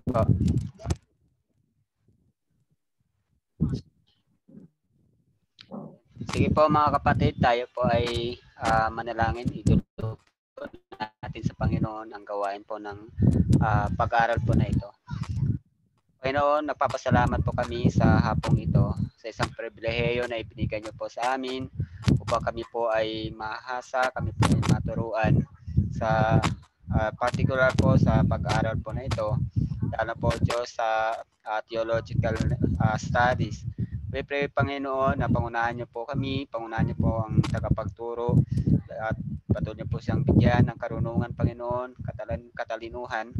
po. Sige po mga kapatid, tayo po ay manalangin. Idulog natin sa Panginoon ang gawain po ng pag-aaral po na ito. Panginoon, nagpapasalamat po kami sa hapong ito, sa isang pribilehiyo na ibinigay niyo po sa amin upang kami po ay mahasa, kami po ay maturuan sa particular po sa pag-aaral po na ito, lalo po Diyos sa theological studies. We pray, Panginoon, na pangunahan niyo po kami, pangunahan niyo po ang tagapagturo at patuloy niyo po siyang bigyan ng karunungan, Panginoon, katalinuhan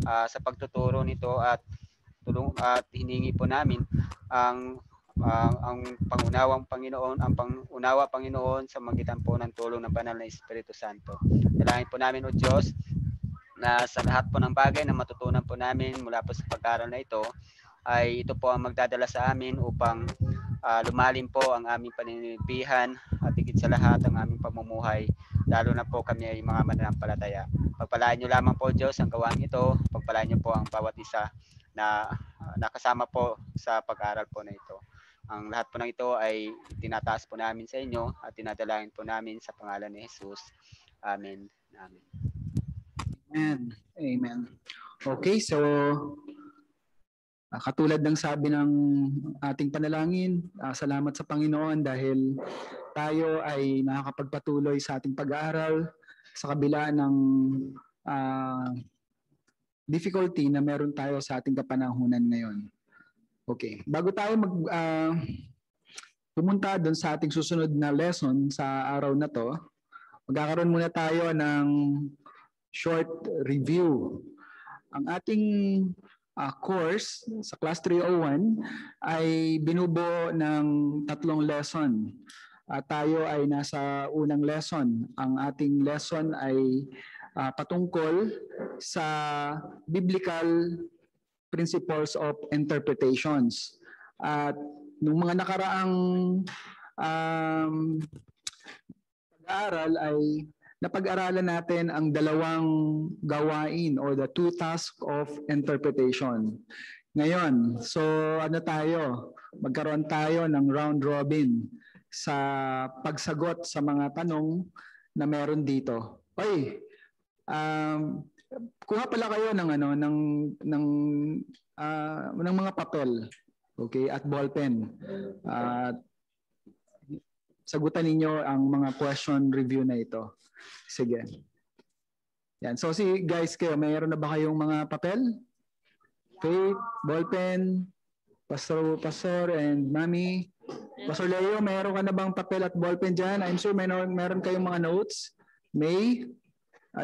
sa pagtuturo nito at hiningi po namin ang pangunawang Panginoon, ang pangunawa Panginoon sa magitan po ng tulong ng banal na Espiritu Santo. Dalangin po namin o Diyos na sa lahat po ng bagay na matutunan po namin mula po sa pag-aaral na ito ay ito po ang magdadala sa amin upang lumalim po ang aming paninimbihan at higit sa lahat ang aming pamumuhay, lalo na po kami ay mga mananampalataya. Pagpalain niyo lamang po Diyos ang gawain ito, pagpalain niyo po ang bawat isa na nakasama po sa pag-aaral po na ito. Ang lahat po ng ito ay tinataas po namin sa inyo at tinadalangin po namin sa pangalan ni Jesus. Amen. Amen. Amen. Amen. Okay, so katulad ng sabi ng ating panalangin, salamat sa Panginoon dahil tayo ay nakakapagpatuloy sa ating pag-aaral sa kabila ng difficulty na meron tayo sa ating kapanahunan ngayon. Okay, bago tayo pumunta doon sa ating susunod na lesson sa araw na to, magkakaroon muna tayo ng short review. Ang ating course sa Class 301 ay binubuo ng 3 lesson. Tayo ay nasa unang lesson. Ang ating lesson ay patungkol sa biblical principles of interpretations. At nung mga nakaraang pag-aaral ay napag-aralan natin ang 2 gawain or the 2 tasks of interpretation. Ngayon, so magkaroon tayo ng round robin sa pagsagot sa mga tanong na meron dito. Oy, kuha pala kayo ng ng mga papel, okay, at ballpen. Sagutan ninyo ang mga question review na ito. Sige. Yan. So guys, kayo, mayroon na ba kayong mga papel? Faith, ballpen, Pastor and Mami. Pastor Leo, mayroon ka na bang papel at ballpen dyan? I'm sure meron kayong mga notes. May,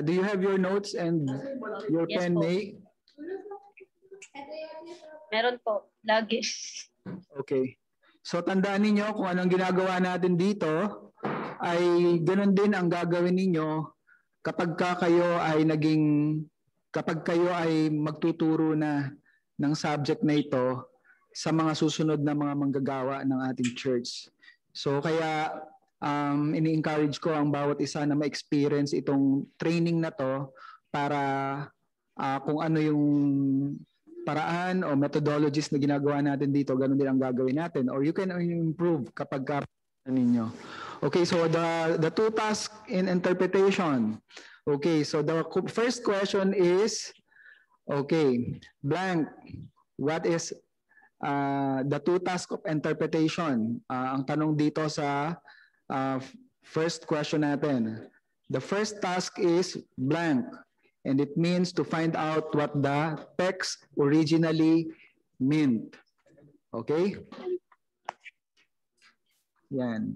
do you have your notes and your pen, May? Meron po. Lagi. Okay. So tandaan ninyo kung anong ginagawa natin dito ay ganoon din ang gagawin ninyo kapag kayo ay magtuturo na ng subject na ito sa mga susunod na mga manggagawa ng ating church. So kaya ini-encourage ko ang bawat isa na ma-experience itong training na to para kung ano yung paraan o methodologies na ginagawa natin dito, ganun din ang gagawin natin. Or you can improve kapag ninyo. Okay, so the 2 tasks in interpretation. Okay, so the first question is, okay, blank. What is the 2 tasks of interpretation? Ang tanong dito sa first question natin. The first task is blank. And it means to find out what the text originally meant. Okay? Yan.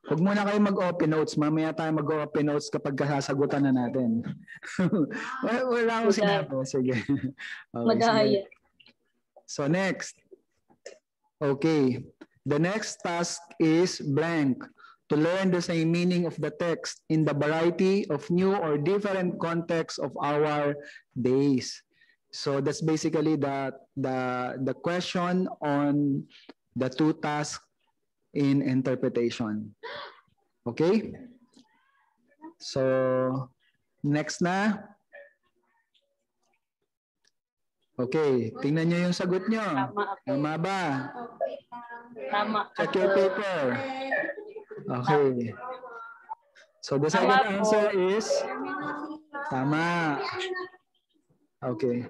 Huwag muna kayo mag-open notes. Mamaya tayo mag-open notes kapag kasasagutan na natin. Wala akong sinabi. Sige. Okay, so next. Okay. The next task is blank. To learn the same meaning of the text in the variety of new or different contexts of our days. So that's basically the question on the 2 tasks in interpretation. Okay? So next na. Okay, tingnan nyo yung sagot nyo. Tama ako. Tama ba? Tama Check ako. your paper. Okay. So the second Tama po. answer is tama. Okay.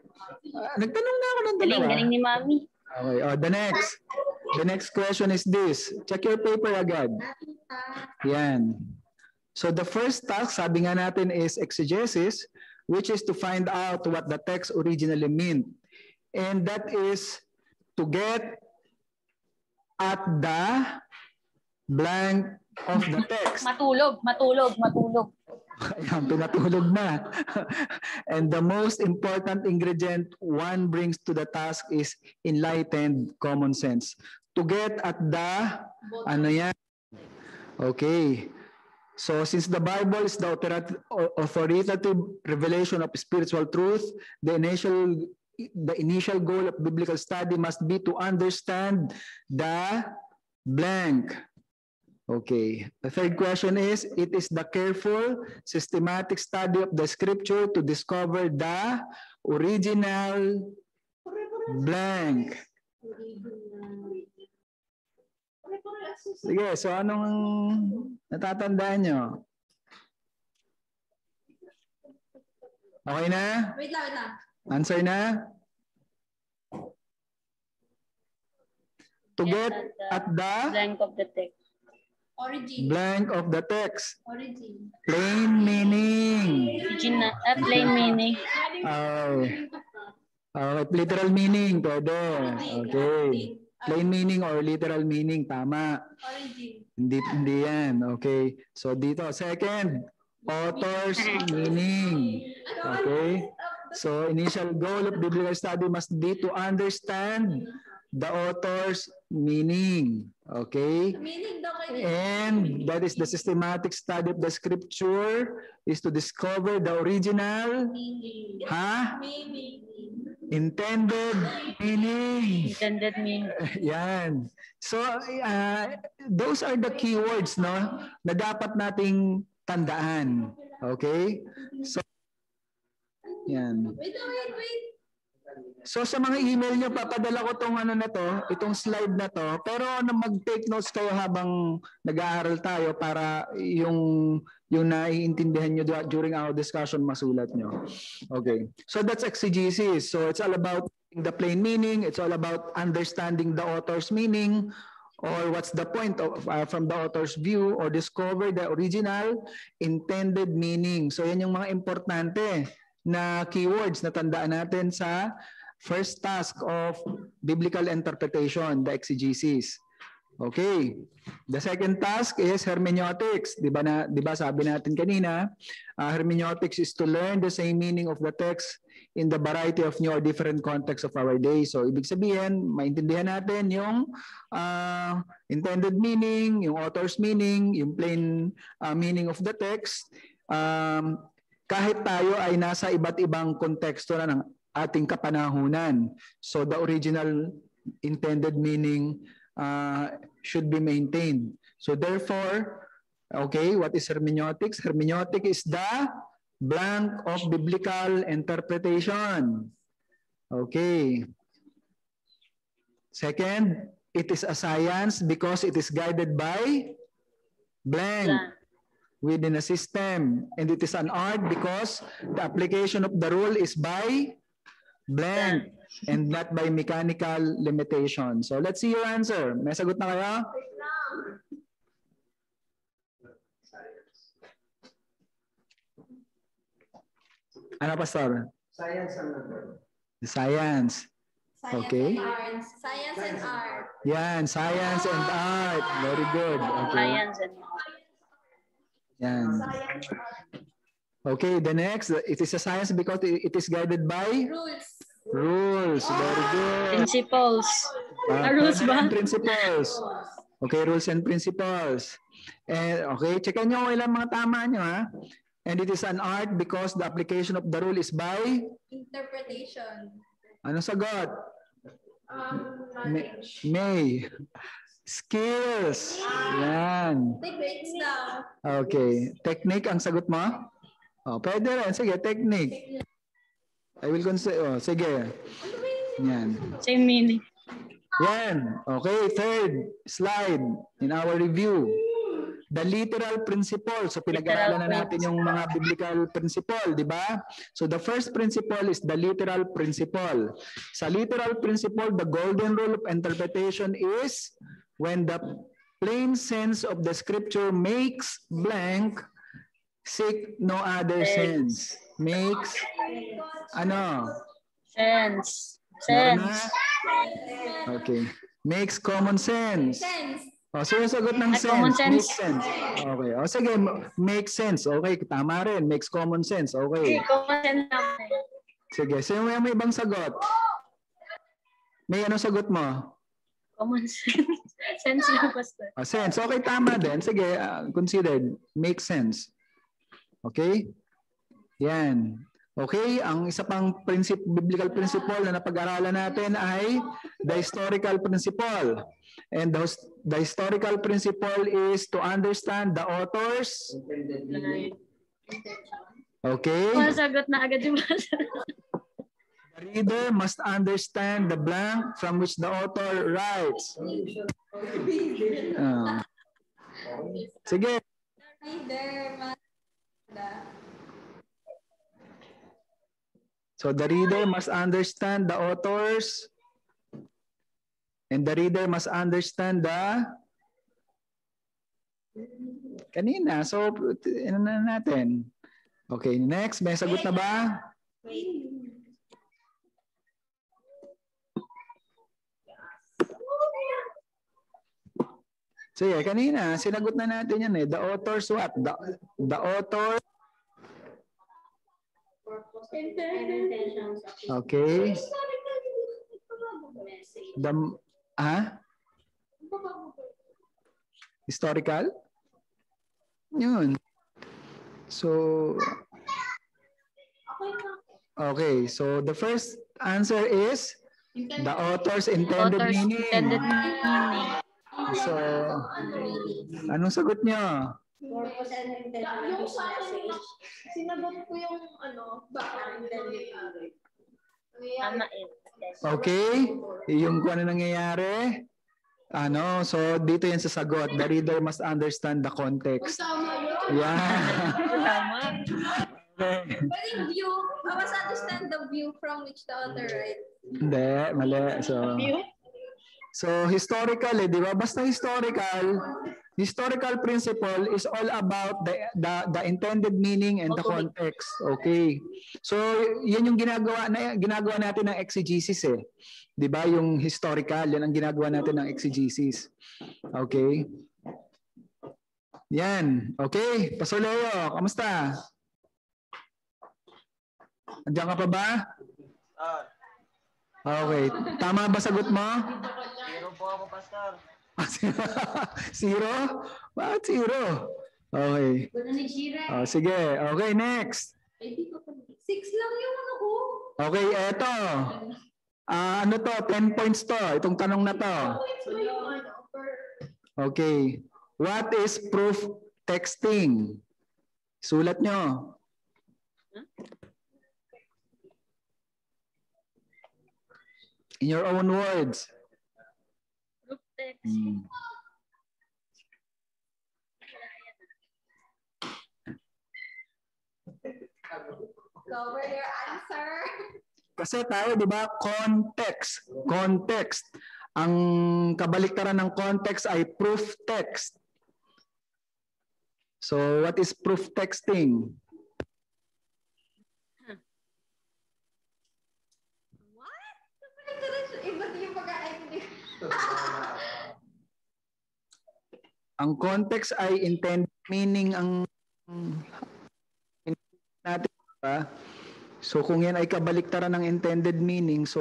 Nagtanong na ako ng dalawa. Galing ni Mami. Okay. Oh, the next question is this. Check your paper agad. Yan. So the first task, sabi nga natin, is exegesis, which is to find out what the text originally meant. And that is to get at the blank of the text. Matulog. Ayan, pinatulog na. And the most important ingredient one brings to the task is enlightened common sense. To get at the, ano yan? Okay. So since the Bible is the authoritative revelation of spiritual truth, the initial goal of biblical study must be to understand the blank. Okay. The third question is, it is the careful, systematic study of the scripture to discover the original blank. Sige, so anong natatandaan nyo? Okay na? Wait lang. Answer na? To get at the Blank of the text. Origin. blank of the text. Origin. Plain meaning. Plain meaning. Literal meaning, pwede. Okay. Plain meaning or literal meaning, tama. Origin. Hindi yan. Okay. So dito, second, author's meaning. Okay. So initial goal of biblical study must be to understand the author's meaning. Okay. Meaning daw kayo. And that is the systematic study of the scripture is to discover the original Meaning. Meaning. intended meaning. Intended meaning. Yan. So those are the keywords, no, na dapat nating tandaan. Okay? So yan. Wait. So sa mga email nyo, papadala ko tong ano na to, itong slide na to, pero mag-take notes kayo habang nag-aaral tayo para yung naiintindihan nyo during our discussion, masulat nyo. Okay. So that's exegesis. So it's all about the plain meaning. It's all about understanding the author's meaning, or what's the point of from the author's view, or discover the original intended meaning. So yan yung mga importante na keywords na tandaan natin sa first task of biblical interpretation, the exegesis. Okay. The second task is hermeneutics. Di ba sabi natin kanina, hermeneutics is to learn the same meaning of the text in the variety of new or different contexts of our day. So ibig sabihin, maintindihan natin yung intended meaning, yung author's meaning, yung plain meaning of the text, kahit tayo ay nasa iba't ibang konteksto na ng ating kapanahunan. So the original intended meaning should be maintained. So therefore, okay, what is hermeneutics? Hermeneutic is the blank of biblical interpretation. Okay. Second, it is a science because it is guided by blank within a system. And it is an art because the application of the rule is by blank and not by mechanical limitation. So let's see your answer. May sagot na kayo? Ano, Pastor? Science ang number. Science. Okay. Science and art. Yan, science and art. Very good. Okay. Science and Yan. Okay, the next, it is a science because it is guided by Rules. rules. Very good. principles. Rules ba? And principles. Okay, rules and principles. And okay, checkan nyo kung ilang mga tama nyo, ha? And it is an art because the application of the rule is by Interpretation. ano sagot? Knowledge. May. Skills. Yan. Techniques daw. Okay. Technique ang sagot mo? Oh, pwede rin. Sige, technique. I will consider. Oh, sige. Yan. Same meaning. Yan. Okay, third slide in our review. The literal principle. So pinag-aralan na natin yung mga biblical principle, di ba? So the first principle is the literal principle. Sa literal principle, the golden rule of interpretation is when the plain sense of the scripture makes blank, seek no other sense. Makes, ano? Sense. Meron na? Sense. Okay. Makes common sense. Sense. O, sinasagot ng sense. Common sense. Makes sense. Okay. O, sige. Makes sense. Okay. Tama rin. Makes common sense. Okay. Common sense naman. Sige. Sino may ibang sagot? May ano sagot mo? Common sense. Sense lang, Pastor. O, sense. Okay. Tama din. Sige. Considered. Makes sense. Okay? Yan. Okay, ang isa pang biblical principle na napag-aralan natin ay the historical principle. And the historical principle is to understand the authors. Okay? Masagot na agad yung Pastor. The reader must understand the blank from which the author writes. Sige. Reader must. So the reader must understand the authors and the reader must understand the kanina. So ano na natin? Okay, next. May sagot na ba? Sige, kanina sinagot na natin yan eh. The authors what? The author. Okay. Historical? Yun. So, okay. So, the first answer is the author's intended Author's meaning. intended meaning. So, anong sagot niyo? Purpose and intention of his message. Sinagot ko yung baka intended. Tama eh. Okay? Yung kung ano nangyayari. So dito yan sa sagot. The reader must understand the context. Yeah. Tama. Okay. But in view, I must understand the view from which the author writes. Hindi, mali. So historical di ba? Basta historical principle is all about the intended meaning and the context. Okay. So yan yung ginagawa natin ng exegesis eh. 'Di ba? Yung historical, yan ang ginagawa natin ng exegesis. Okay? Yan. Okay, Pastor Leo, kamusta? Andiyan ka pa ba? Okay. Tama ba sagot mo? Zero po ako, Pastor. Zero? Bakit zero? Okay. Sige. Okay, next. 6 lang yung ko. Okay, eto. Ano to? 10 points to. Itong tanong na to. Okay. What is proof texting? Sulat nyo. In your own words. Proof text. Cover your answer. Kasi tayo, di ba, context. Context. Ang kabaliktaran ng context ay proof text. So, what is proof texting? What? Iba yung pagka-hindi. Ang context ay intended meaning ang natin, diba? So kung yan ay kabaliktaran ng intended meaning, so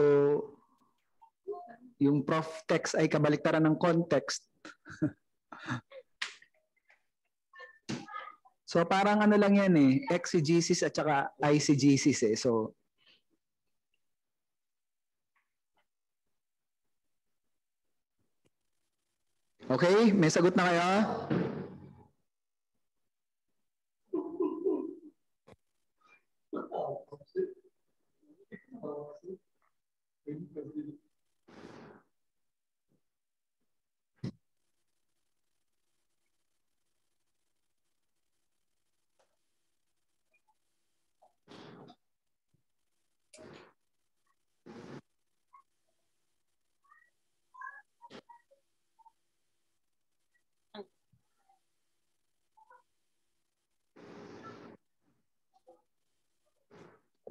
yung proof text ay kabaliktaran ng context. So parang ano lang yan eh, exegesis at saka eisegesis eh. So okay, may sagot na kayo?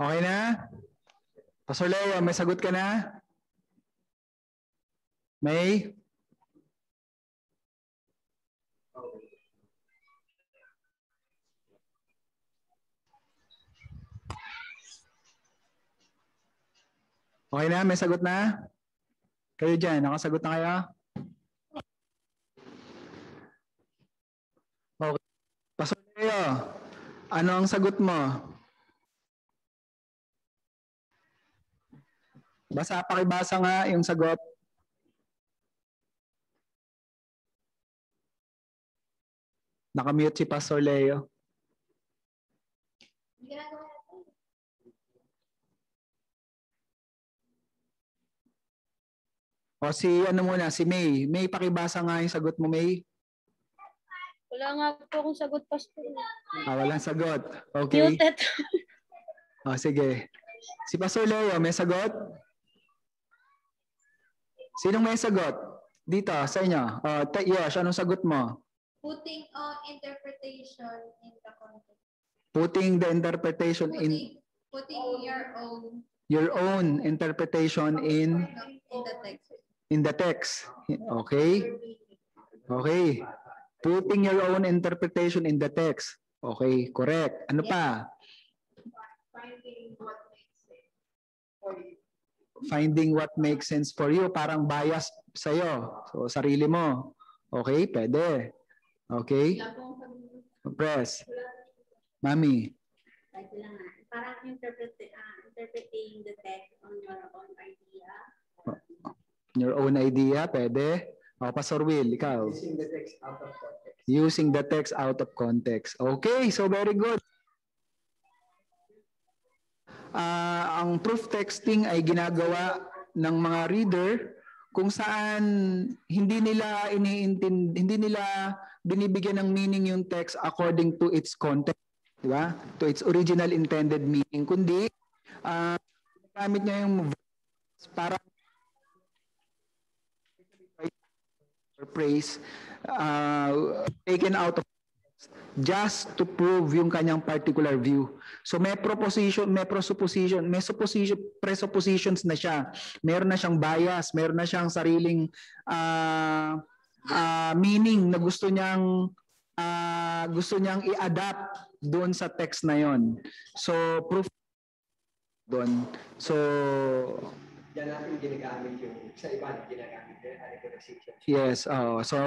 Okay na? Pastor Leo, may sagot ka na? May? Okay na? May sagot na? Kayo dyan, nakasagot na kayo? Okay. Pastor Leo, ano ang sagot mo? Pakibasa nga yung sagot. Nakamute si Pastor Leo. O si ano muna, si May. May, pakibasa nga yung sagot mo, May. Wala nga po akong sagot, Pastor. Walang sagot. Okay. Muted. O sige. Si Pastor Leo, may sagot? Sinong may sagot? Dito, sa inyo. Yosh, anong sagot mo? Putting interpretation in the context. Putting the interpretation in Putting your own interpretation in the text. in the text. Okay? Okay. Putting your own interpretation in the text. Okay, correct. Ano pa? Finding what makes sense for you. Parang bias sa'yo. So, sarili mo. Okay, pwede. Okay? Press. Mami. Parang interpreting the text on your own idea. Your own idea, pwede. Pastor Will, ikaw. Using the text out of context. Using the text out of context. Okay, so very good. Ang proof texting ay ginagawa ng mga reader kung saan hindi nila binibigyan ng meaning yung text according to its context, di ba? To its original intended meaning, kundi gamit niya yung para praise taken out of just to prove yung kanyang particular view. So may presuppositions na siya. Meron na siyang bias, meron na siyang sariling meaning na gusto niyang i-adapt doon sa text na yon. So proof doon. So Diyan natin ginagamit yung sa iba ginagamit yung allegorical. yes, so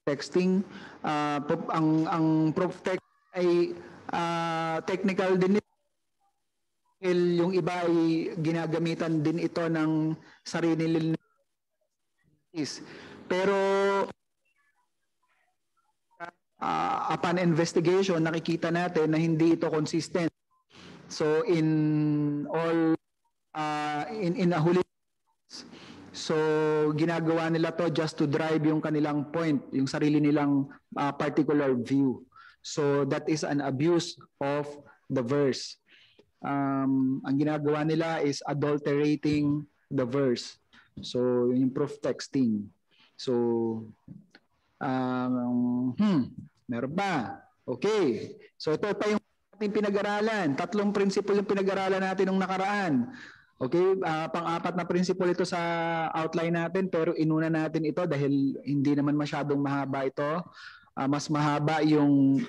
texting, ang proof text ay technical din. Yung iba ay ginagamitan din ito ng sarili nila. Pero upon investigation, nakikita natin na hindi ito consistent. So in all in a huli, so ginagawa nila to just to drive yung kanilang point, yung sarili nilang particular view. So that is an abuse of the verse. Ang ginagawa nila is adulterating the verse. So yung proof texting. So meron ba? Okay. So ito pa yung ating pinag-aralan. 3 principle yung pinag-aralan natin nung nakaraan. Okay, pang-4 na principle ito sa outline natin, pero inuna natin ito dahil hindi naman masyadong mahaba ito. Mas mahaba yung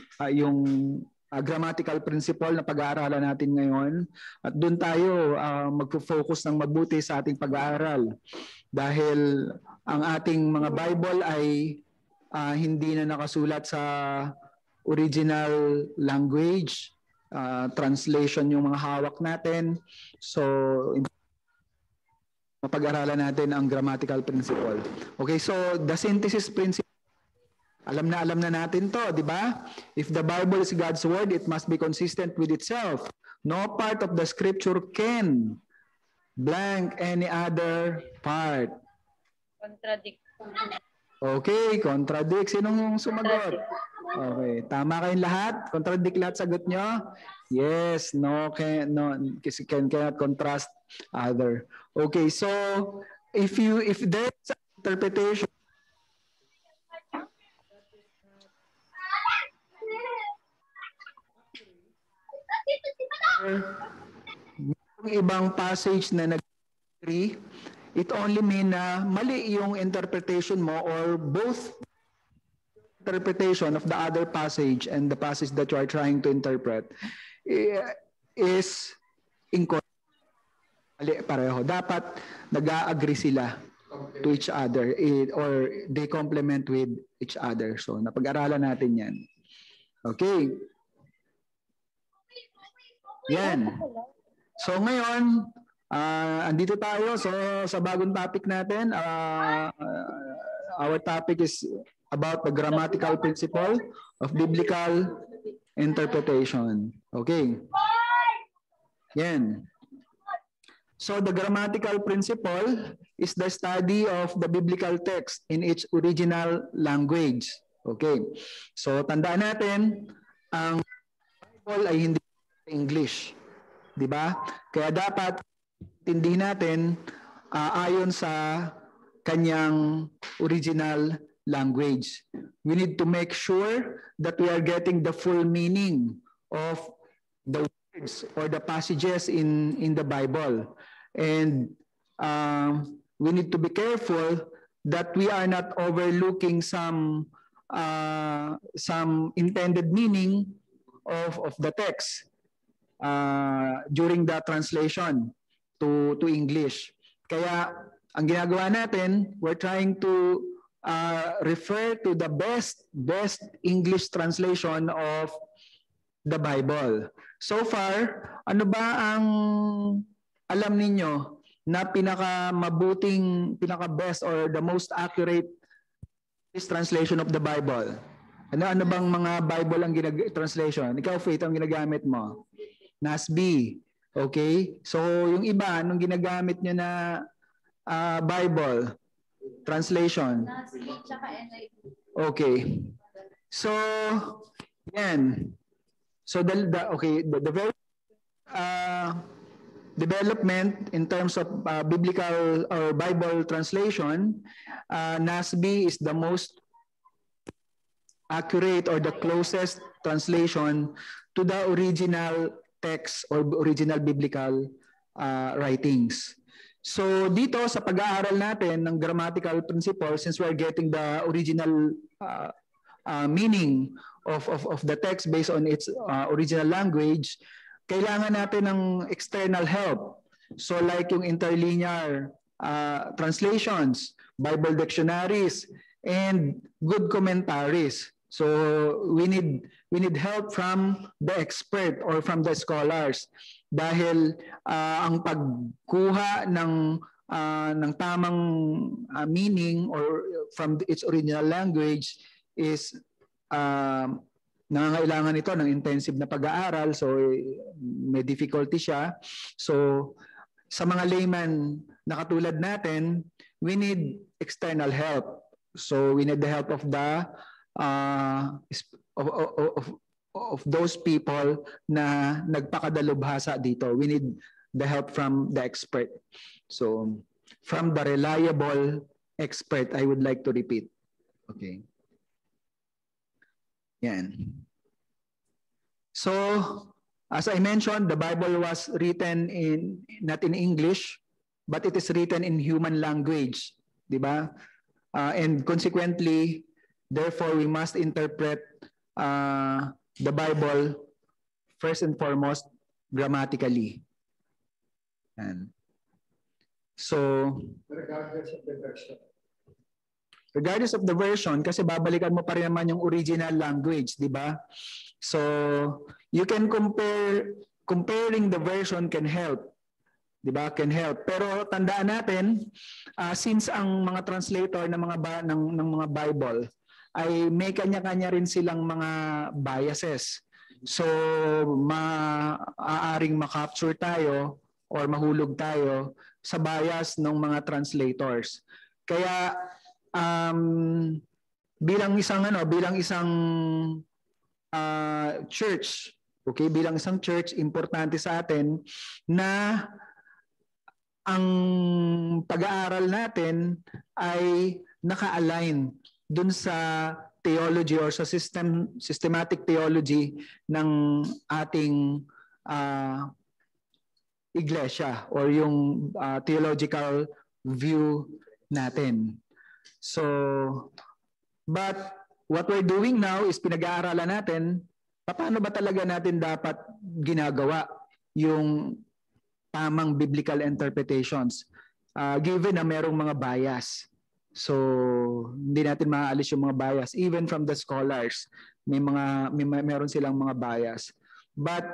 grammatical principle na pag-aaralan natin ngayon. At doon tayo magfo-focus ng mabuti sa ating pag-aaral. Dahil ang ating mga Bible ay hindi na nakasulat sa original language. Translation yung mga hawak natin. So, mapag-aralan natin ang grammatical principle. Okay, so the synthesis principle Alam na natin to, di ba? If the Bible is God's word, it must be consistent with itself. No part of the scripture can blank any other part. Contradict. Okay, contradict. Sinong sumagot? Okay, tama kayong lahat? Contradict lahat sagot nyo? Yes, no, cannot contrast other. Okay, so if there's an interpretation yung ibang passage na nag-agree, it only mean na mali yung interpretation mo or both interpretation of the other passage and the passage that you are trying to interpret is incorrect. Mali pareho. Dapat nag-agree sila to each other or they complement with each other. So napag-aralan natin yan. Okay. Yan. So ngayon, andito tayo sa bagong topic natin. Our topic is about the grammatical principle of biblical interpretation. Okay. Yan. So the grammatical principle is the study of the biblical text in its original language. Okay. So tandaan natin, ang Bible ay hindi English. 'Di ba? Kaya dapat intindihin natin ayon sa kanyang original language. We need to make sure that we are getting the full meaning of the words or the passages in the Bible. And we need to be careful that we are not overlooking some intended meaning of the text during the translation to English. Kaya ang ginagawa natin, we're trying to refer to the best English translation of the Bible. So far, ano ba ang alam ninyo na pinaka-best or the most accurate translation of the Bible? Ano bang mga Bible ang translation? Ikaw, Faith, ang ginagamit mo? NASB. Okay? So, yung iba, anong ginagamit nyo na Bible translation? Okay. So, yan. So, the very development in terms of biblical or Bible translation, NASB is the most accurate or the closest translation to the original text or original biblical writings. So dito sa pag-aaral natin ng grammatical principle, since we're getting the original meaning of the text based on its original language, kailangan natin ng external help. So like yung interlinear translations, Bible dictionaries, and good commentaries. So we need help from the expert or from the scholars dahil ang pagkuha ng tamang meaning or from its original language is nangangailangan ito ng intensive na pag-aaral, so may difficulty siya. So sa mga layman na katulad natin, we need external help. So we need the help of the of those people na nagpakadalubhasa dito. We need the help from the expert. So from the reliable expert, I would like to repeat. Okay. Yan. So as I mentioned, the Bible was written not in English, but it is written in human language, di ba? And consequently, therefore, we must interpret the Bible first and foremost grammatically. And so, regardless of the version, kasi babalikan mo pa rin naman yung original language, di ba? So, you can comparing the version can help. Diba? Can help. Pero tandaan natin, since ang mga translator ng mga Bible ay may kanya-kanya rin silang mga biases. So, maaaring makapture tayo or mahulog tayo sa bias ng mga translators. Kaya bilang isang church, okay, bilang isang church, importante sa atin na ang pag-aaral natin ay naka-align dun sa theology or sa systematic theology ng ating iglesia or yung theological view natin. So, but what we're doing now is pinag-aaralan natin paano ba talaga natin dapat ginagawa yung tamang biblical interpretations given na merong mga bias. So, hindi natin maaalis yung mga bias. Even from the scholars, meron silang mga bias. But,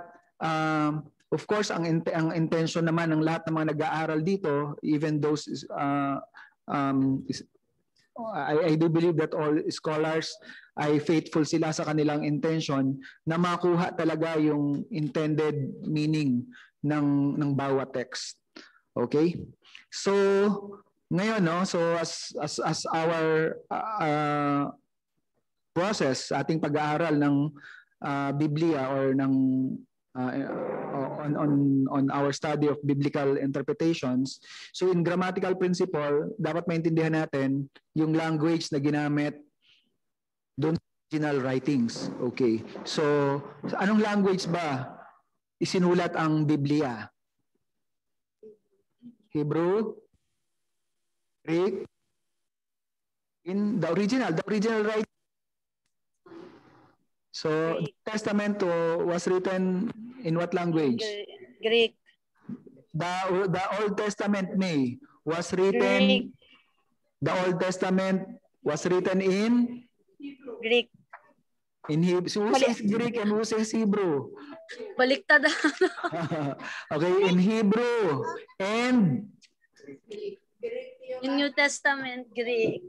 of course, ang intention naman ng lahat ng mga nag-aaral dito, even those, I do believe that all scholars ay faithful sila sa kanilang intention na makuha talaga yung intended meaning ng bawat text. Okay? So, ngayon, no, so as our process, ating pag-aaral ng Biblia or ng on our study of biblical interpretations, so in grammatical principle, dapat maintindihan natin yung language na ginamit doon sa original writings. Okay. So, anong language ba isinulat ang Biblia? Hebrew? Greek? In the original writing. So, Testament was written in what language? Greek. The Old Testament was written. Greek. The Old Testament was written in Greek. In Hebrew. So who says Greek and who says Hebrew? Baliktad. Okay, in Hebrew and In New Testament, Greek.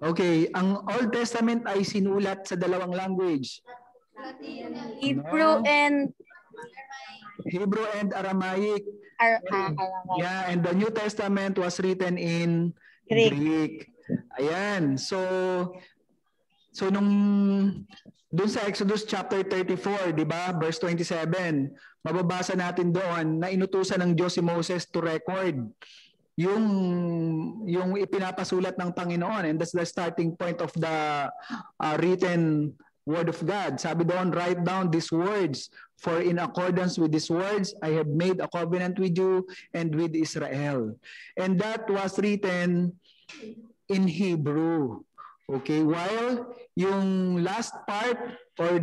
okay, ang Old Testament ay sinulat sa dalawang language. Hebrew and Hebrew and Aramaic. Aramaic. Yeah, and the New Testament was written in Greek. Ayan. So nung doon sa Exodus chapter 34, 'di ba? Verse 27, mababasa natin doon na inutusan ng Diyos si Moses to record yung ipinapasulat ng Panginoon, and that's the starting point of the written word of God. Sabi doon, write down these words, for in accordance with these words I have made a covenant with you and with Israel. And that was written in Hebrew. Okay, while yung last part or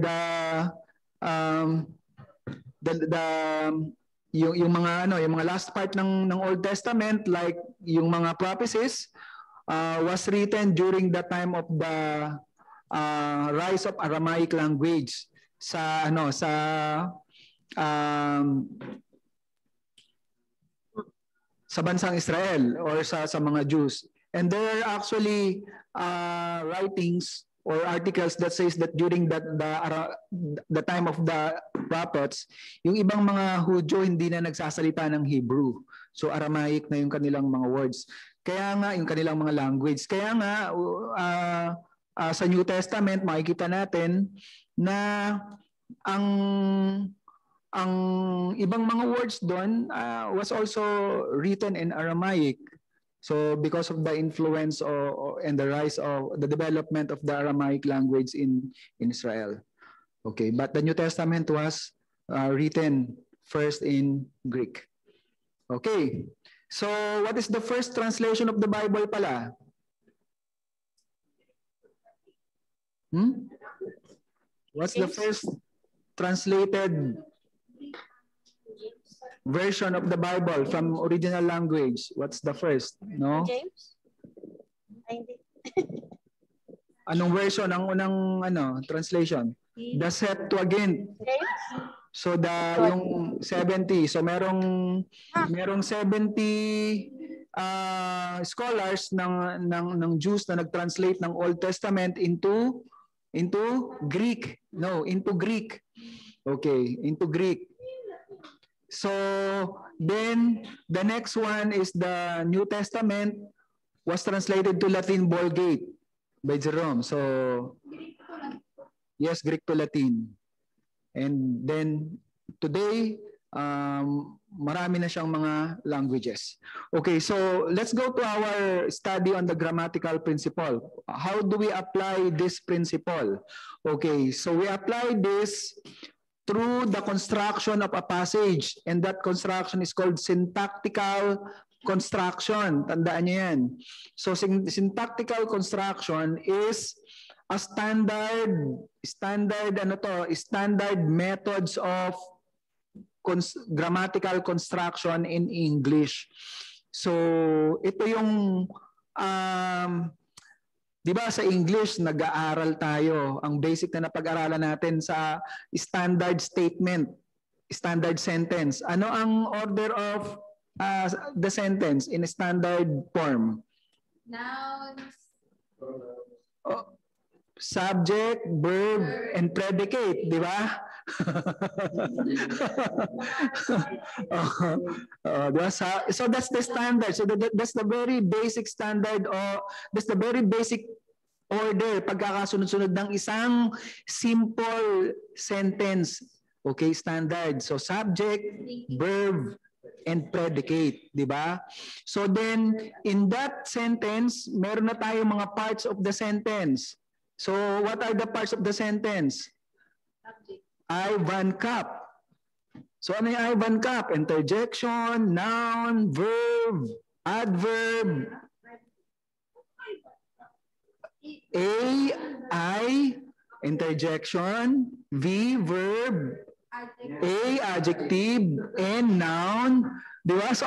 yung mga last part ng Old Testament, like yung mga prophecies, was written during the time of the rise of Aramaic language sa bansang Israel or sa mga Jews. And there are actually writings or articles that says that during the time of the prophets, yung ibang mga Hudyo hindi na nagsasalita ng Hebrew. So Aramaic na yung kanilang mga words. Kaya nga yung kanilang mga language. Kaya nga sa New Testament makikita natin na ang ibang mga words doon was also written in Aramaic. So because of the influence and the rise of the development of the Aramaic language in Israel. Okay, but the New Testament was written first in Greek. Okay, so what is the first translation of the Bible pala? What's the first translated version of the Bible from original language? What's the first? No? James? Ay, hindi. Anong version ang unang translation? The Septuagint. James? So yung 70. So merong 70 scholars ng Jews na nag-translate ng Old Testament into Greek. No, into Greek. Okay, into Greek. So then the next one is the New Testament was translated to Latin Vulgate by Jerome. So yes, Greek to Latin. And then today, marami na siyang mga languages. Okay, so let's go to our study on the grammatical principle. How do we apply this principle? Okay, so we apply this through the construction of a passage, and that construction is called syntactical construction. Tandaan niyo yan. So syntactical construction is a standard methods of grammatical construction in English. So ito yung di ba sa English nag-aaral tayo, ang basic na napag-aralan natin sa standard statement, standard sentence. Ano ang order of the sentence in a standard form? Nouns. Subject, verb, and predicate, di ba? Diba? So that's the standard. So that's the very basic standard, or that's the very basic order, pagkakasunod-sunod ng isang simple sentence. Okay, standard. So subject, verb, and predicate, di ba? So then, in that sentence, meron na tayong mga parts of the sentence. So, what are the parts of the sentence? I van cup. So, ano yung I van cup? Interjection, noun, verb, adverb. A, I, interjection. V, verb. A, adjective. N, noun. Diba?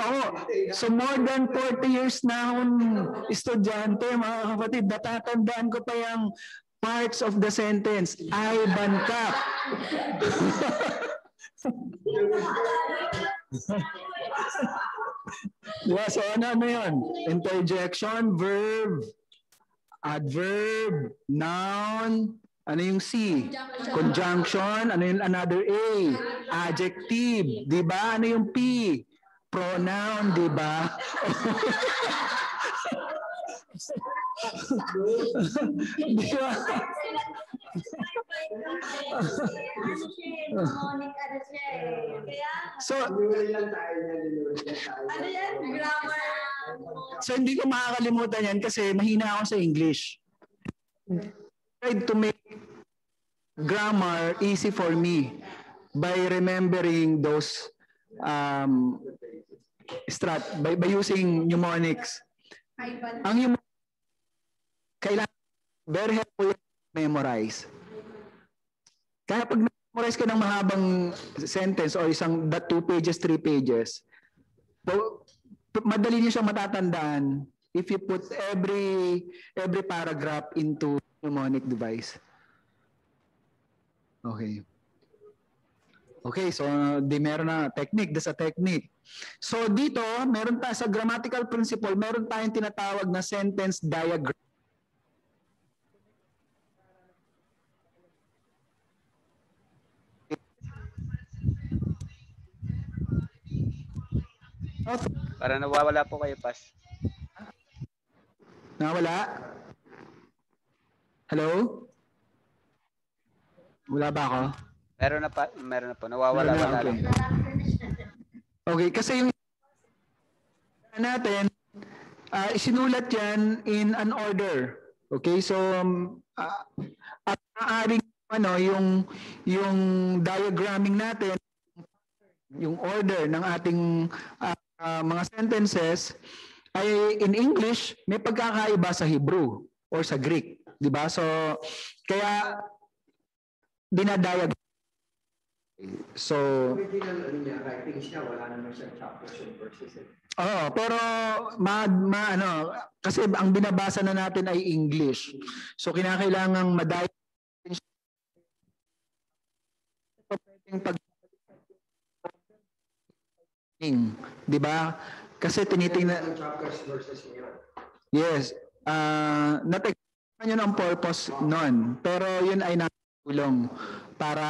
So more than 40 years na akong estudyante, mga kapatid, natatandaan ko pa yung parts of the sentence. I van cup. Diba? So ano yun? Interjection, verb, adverb, noun, ano yung C? Conjunction, ano yung another A? Adjective, di ba? Ano yung P? Pronoun, di ba? Di ba? So, so hindi ko makakalimutan yan kasi mahina ako sa English. Tried to make grammar easy for me by remembering those by using mnemonics. Ang kailangan very helpful memorize. Kaya pag memorize ka ng mahabang sentence or isang 2 pages, 3 pages, madali niyo siyang matatandaan if you put every paragraph into mnemonic device. Okay. Okay, so meron na technique, that's a technique. So dito, meron tayo sa grammatical principle, meron tayong tinatawag na sentence diagram. Para nawawala po kayo, Pas. Nawala? Hello? Wala ba ako? Meron na po. Nawawala lang. Okay, kasi yung natin, isinulat yan in an order. Okay, so at maaaring yung diagramming natin, yung order ng ating mga sentences ay in English may pagkakaiba sa Hebrew or sa Greek, di ba? So kaya dinadiagram. So original writings niya, wala naman siyang chapters and verses. pero kasi ang binabasa na natin ay English. So kinakailangang madiagram pwedeng di ba? Kasi tinitingnan, Ang chapters verses niya. yes, natekpan yun ang purpose nun. Pero yun ay nakatulong para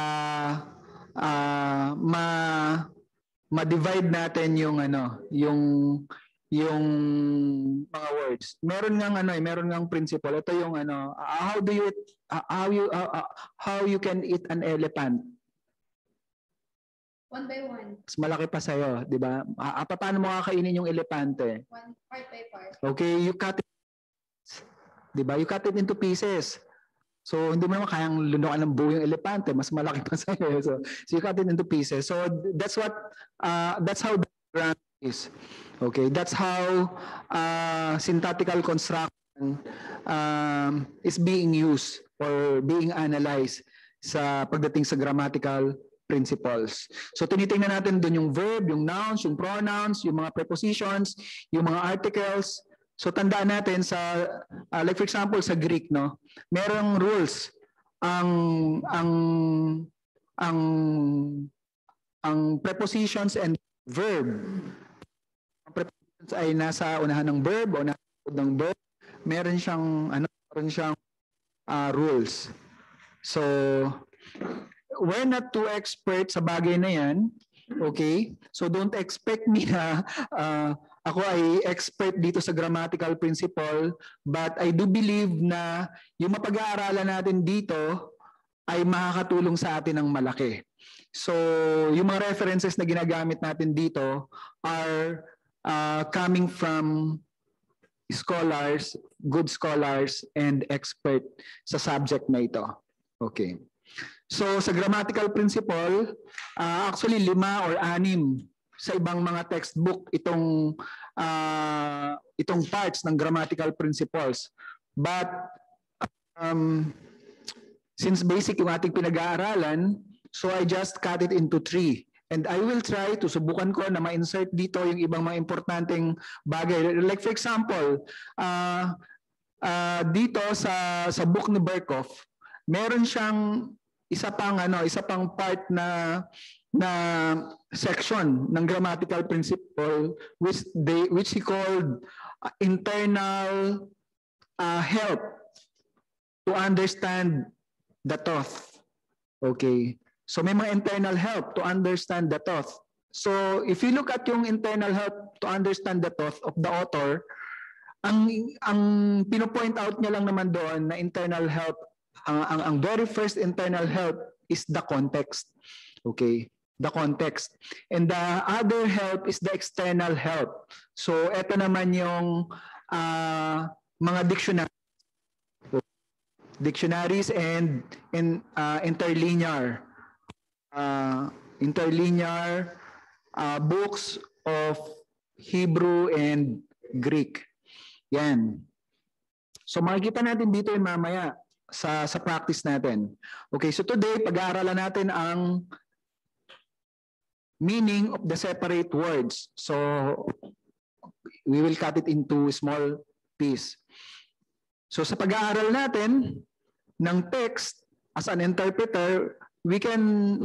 ma-divide natin yung yung mga words. Meron ngang principle. Ito yung how you can eat an elephant. One by one. Mas malaki pa sa'yo, di ba? Paano mo kakainin yung elepante? One part by part. Okay, you cut it. Di ba? You cut it into pieces. So, hindi mo naman kayang lunukan ng buo yung elepante. Mas malaki pa sa'yo. So you cut it into pieces. So, that's how the diagram is. Okay, that's how syntactical construction is being used or being analyzed sa pagdating sa grammatical principles. So tinitingnan natin dun yung verb, yung nouns, yung pronouns, yung mga prepositions, yung mga articles. So tandaan natin sa like for example sa Greek, no, merong rules ang prepositions and verb. Ang prepositions ay nasa unahan ng verb o nasa likod ng verb. Meron siyang rules. So we're not too expert sa bagay na yan. Okay? So don't expect me na ako ay expert dito sa grammatical principle, but I do believe na yung mapag-aaralan natin dito ay makakatulong sa atin ng malaki. So yung mga references na ginagamit natin dito are coming from scholars, good scholars, and expert sa subject na ito. Okay. So sa grammatical principle, actually 5 or 6 sa ibang mga textbook itong parts ng grammatical principles. But since basic yung ating pinag-aaralan, so I just cut it into 3. And I will try to subukan ko na ma-insert dito yung ibang mga importanteng bagay. Like for example, dito sa book ni Berkhoff, meron siyang isa pang part na section ng grammatical principle which he called internal help to understand the thought. Okay. So may mga internal help to understand the thought. So if you look at yung internal help to understand the thought of the author, ang pino-point out niya lang naman doon na internal help, ang very first internal help is the context. Okay? The context. And the other help is the external help. So ito naman yung mga dictionaries and interlinear books of Hebrew and Greek. Yan. So makikita natin dito yung mamaya sa practice natin. Okay, so today pag-aaralan natin ang meaning of the separate words. So we will cut it into small piece. So sa pag-aaral natin ng text as an interpreter, we can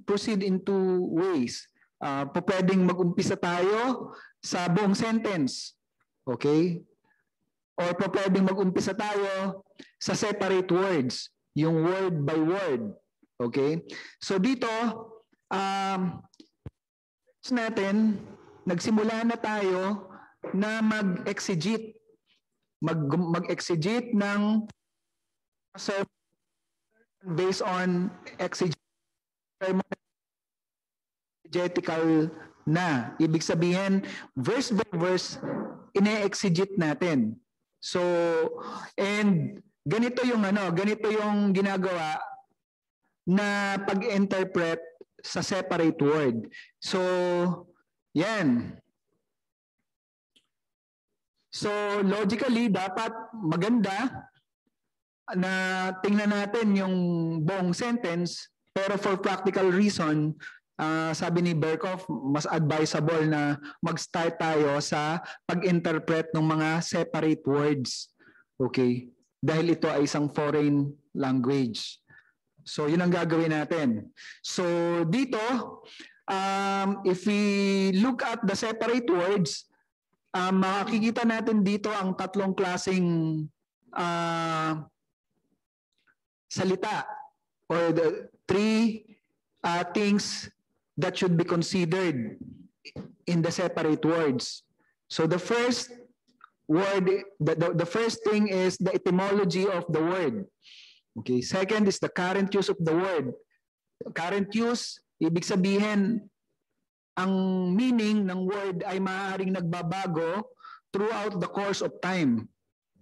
proceed into ways. Pwedeng mag-umpisa tayo sa buong sentence. Okay? Or pwedeng mag-umpisa tayo sa separate words, yung word by word. Okay? So dito, nagsimula na tayo na mag-exegete. Mag-exegete ng based on exegetical na. Ibig sabihin, verse by verse, ine-exegete natin. So, and ganito yung ginagawa na pag-interpret sa separate word. So, yan. So, logically, dapat maganda na tingnan natin yung buong sentence, pero for practical reason, sabi ni Berkhoff, mas advisable na mag-start tayo sa pag-interpret ng mga separate words. Okay? Dahil ito ay isang foreign language. So, yun ang gagawin natin. So, dito, if we look at the separate words, makikita natin dito ang tatlong klaseng salita or the three things that should be considered in the separate words. So the first word, the first thing is the etymology of the word. Okay. Second is the current use of the word. Current use, ibig sabihin, ang meaning ng word ay maaaring nagbabago throughout the course of time.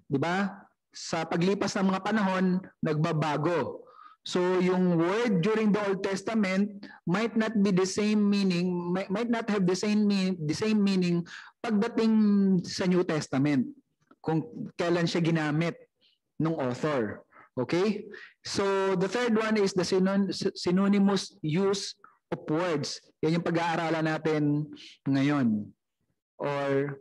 Diba? Sa paglipas ng mga panahon, nagbabago. So yung word during the Old Testament might not be the same meaning, might not have the same meaning pagdating sa New Testament kung kailan siya ginamit ng author. Okay? So the third one is the synonymous use of words. Yan yung pag-aaralan natin ngayon or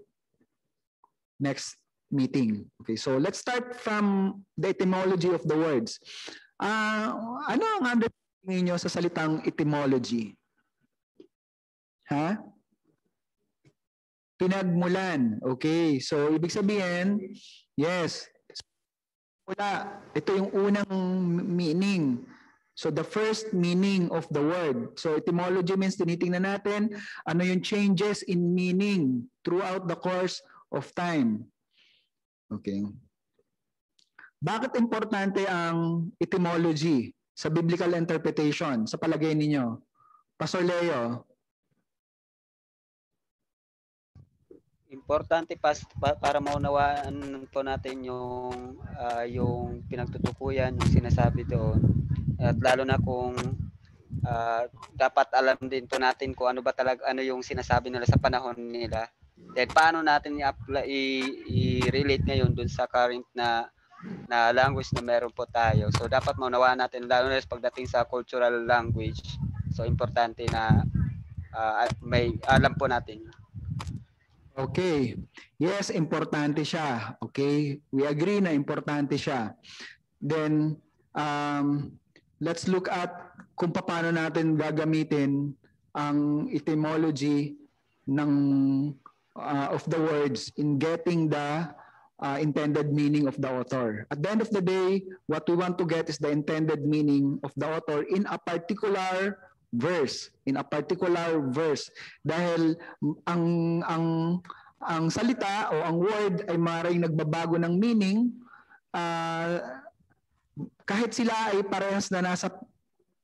next meeting. Okay, so let's start from the etymology of the words. Ano ang understanding niyo sa salitang etymology? Ha? Pinagmulan. Okay, so ibig sabihin, yes, mula. Ito yung unang meaning. So the first meaning of the word. So etymology means tinitingnan natin ano yung changes in meaning throughout the course of time. Okay. Bakit importante ang etymology sa biblical interpretation sa palagay ninyo? Pastor Leo. Importante para maunawaan po natin yung pinagtutukuyan, yung sinasabi doon. At lalo na kung dapat alam din po natin kung ano ba talaga yung sinasabi nila sa panahon nila. Then paano natin i-relate ngayon dun sa current na language na meron po tayo. So dapat maunawaan natin lalo na pagdating sa cultural language. So importante na may alam po natin. Okay. Yes, importante siya. Okay? We agree na importante siya. Then let's look at kung paano natin gagamitin ang etymology ng of the words in getting the intended meaning of the author. At the end of the day, what we want to get is the intended meaning of the author in a particular verse. In a particular verse. Dahil ang salita o ang word ay maaaring nagbabago ng meaning kahit sila ay parehas na nasa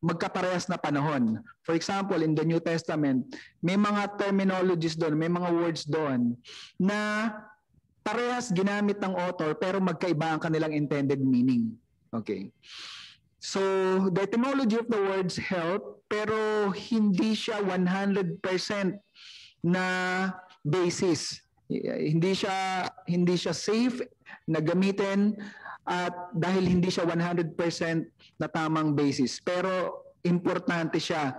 magkaparehas na panahon. For example, in the New Testament, may mga terminologies doon, may mga words doon na parehas ginamit ng author pero magkaiba ang kanilang intended meaning. Okay. So, the etymology of the words help pero hindi siya 100% na basis. Hindi siya safe na gamitin at dahil hindi siya 100% na tamang basis. Pero importante siya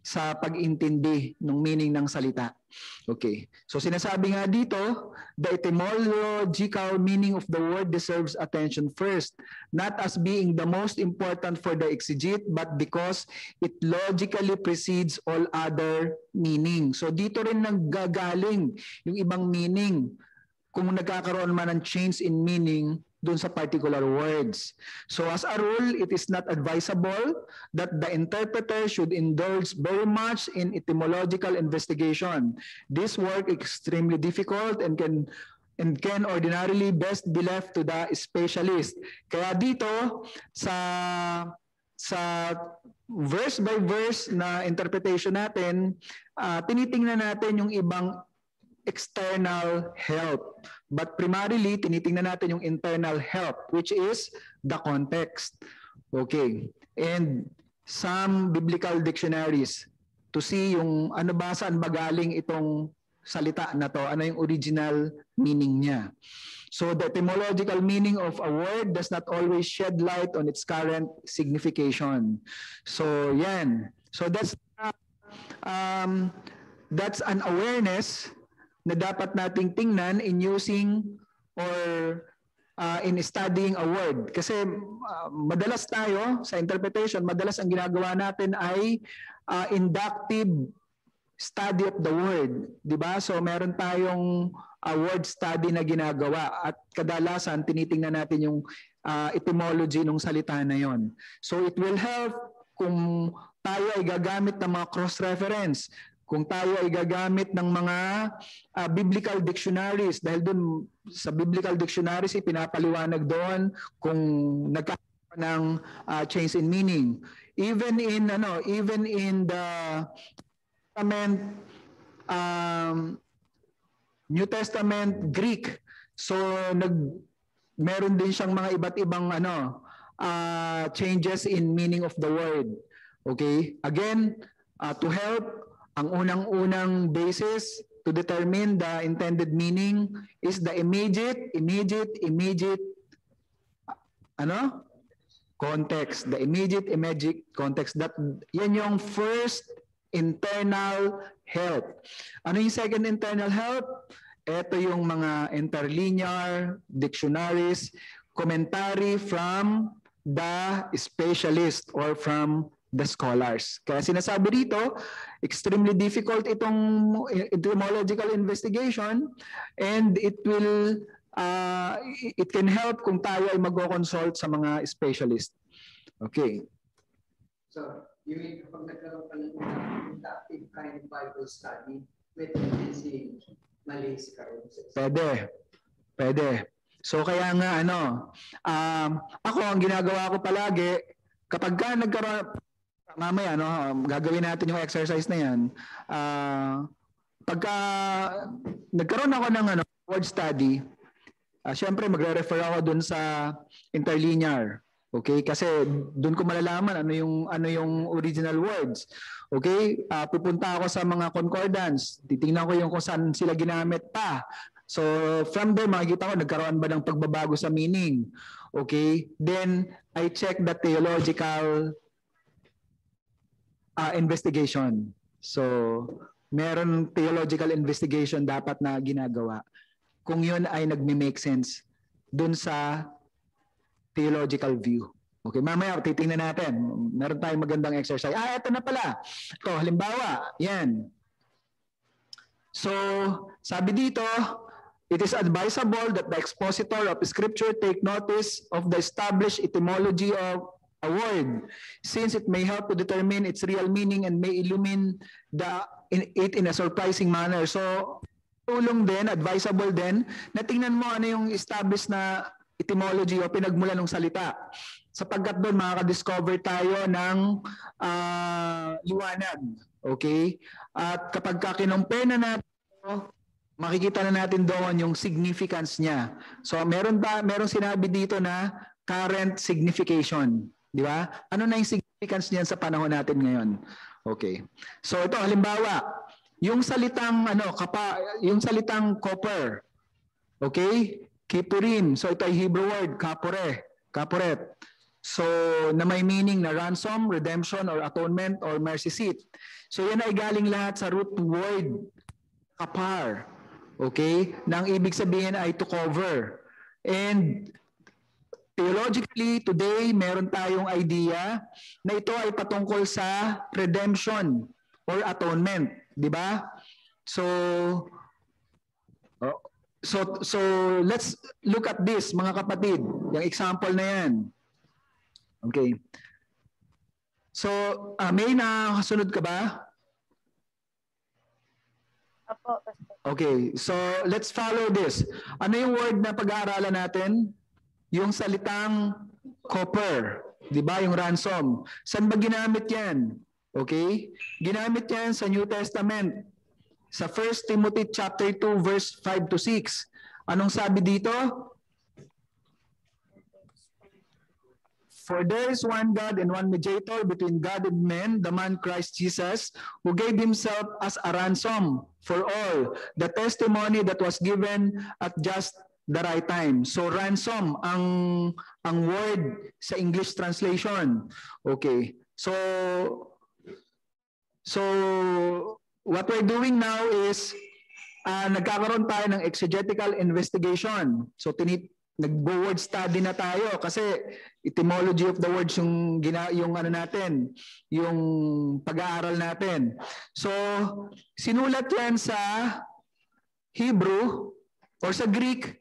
sa pag-intindi ng meaning ng salita. Okay. So sinasabi nga dito, the etymological meaning of the word deserves attention first, not as being the most important for the exegete, but because it logically precedes all other meaning. So dito rin nanggagaling yung ibang meaning kung nagkakaroon man ng change in meaning dun sa particular words. So as a rule, it is not advisable that the interpreter should indulge very much in etymological investigation. This work is extremely difficult and can ordinarily best be left to the specialist. Kaya dito sa verse by verse na interpretation natin, tinitingnan natin yung ibang external help. But primarily, tinitingnan natin yung internal help, which is the context. Okay. And some biblical dictionaries to see yung ano ba, saan ba galing itong salita na to, ano yung original meaning niya. So the etymological meaning of a word does not always shed light on its current signification. So yan. So that's an awareness na dapat nating tingnan in using or in studying a word. Kasi madalas tayo sa interpretation, madalas ang ginagawa natin ay inductive study of the word, 'di ba? So meron tayong word study na ginagawa at kadalasan tinitingnan natin yung etymology ng salita na 'yon. So it will help kung tayo ay gagamit ng mga cross-reference, kung tayo ay gagamit ng mga biblical dictionaries, dahil dun sa biblical dictionaries pinapaliwanag doon kung nagkakaroon ng change in meaning. Even in the Testament, New Testament Greek, so meron din siyang mga iba't ibang changes in meaning of the word. Okay? Again, to help, ang unang-unang basis to determine the intended meaning is the immediate context. The immediate context. Yan yung first internal help. Ano yung second internal help? Ito yung mga interlinear, dictionaries, commentary from the specialist or from the scholars. Kaya sinasabi dito, extremely difficult itong etymological investigation, and it can help kung tayo ay mag-consult sa mga specialist. Okay. So, you mean kapag nagkaroon ka ng inductive kind of Bible study, may tendency mali si karoon? Pwede. So kaya nga ako ang ginagawa ko palagi, kapag ka nagkaroon, mamaya gagawin natin yung exercise na yan. Pagka nagkaroon ako ng word study, syempre magre-refer ako dun sa interlinear. Okay? Kasi dun ko malalaman ano yung original words. Okay? Pupunta ako sa mga concordance. Titingnan ko yung kung saan sila ginamit pa. So from there, makikita ko nagkaroon ba ng pagbabago sa meaning. Okay? Then I check the theological investigation. So meron theological investigation dapat na ginagawa. Kung yun ay nagme-make sense dun sa theological view. Okay, mamaya titingnan natin. Meron tayong magandang exercise. Ito na pala. Ito, halimbawa, yan. So, sabi dito, it is advisable that the expositor of Scripture take notice of the established etymology of a word, since it may help to determine its real meaning and may illumine it in a surprising manner. So, tulong din, advisable din, na tingnan mo ano yung established na etymology o pinagmulan ng salita. Sapagkat doon makaka-discover tayo ng liwanag. Okay? At kapag kinumpare na natin, makikita na natin doon yung significance niya. So meron sinabi dito na current signification. Di ba? Ano na yung significance niyan sa panahon natin ngayon? Okay. So ito, halimbawa, yung salitang yung salitang copper. Okay? Kipurim. So ito ay Hebrew word, kaporet. So na may meaning na ransom, redemption, or atonement, or mercy seat. So yan ay galing lahat sa root word kapar. Okay? Na ang ibig sabihin ay to cover. And theologically, today, meron tayong idea na ito ay patungkol sa redemption or atonement. Di ba? So let's look at this, mga kapatid. Yung example na yan. Okay. So, may nakasunod ka ba? Apo, Pastor. Okay. So, let's follow this. Ano yung word na pag-aaralan natin? Yung salitang copper. Di ba? Yung ransom. Saan ba ginamit yan? Okay? Ginamit yan sa New Testament. Sa 1 Timothy chapter 2 verse 5 to 6. Anong sabi dito? For there is one God and one mediator between God and men, the man Christ Jesus, who gave himself as a ransom for all, the testimony that was given at just the right time. So ransom ang word sa English translation. Okay. So what we're doing now is nagkakaroon tayo ng exegetical investigation. So nag-word study na tayo kasi etymology of the words yung ano natin, yung pag-aaral natin. So, sinulat yan sa Hebrew or sa Greek.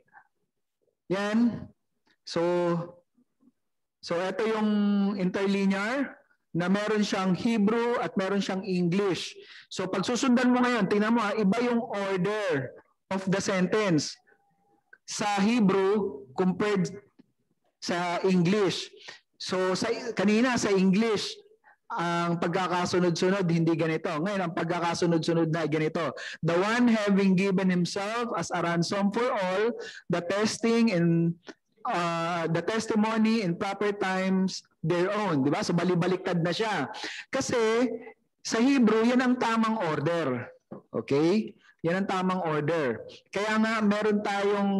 Yan. So ito yung interlinear na meron siyang Hebrew at meron siyang English. So pag susundan mo ngayon, tingnan mo iba yung order of the sentence sa Hebrew compared sa English. So kanina sa English, ang pagkakasunod-sunod hindi ganito. Ngayon, ang pagkakasunod-sunod na ganito. The one having given himself as a ransom for all, the testimony in proper times their own. Diba? So balibaliktad na siya. Kasi sa Hebrew, yan ang tamang order. Okay? Yan ang tamang order. Kaya nga meron tayong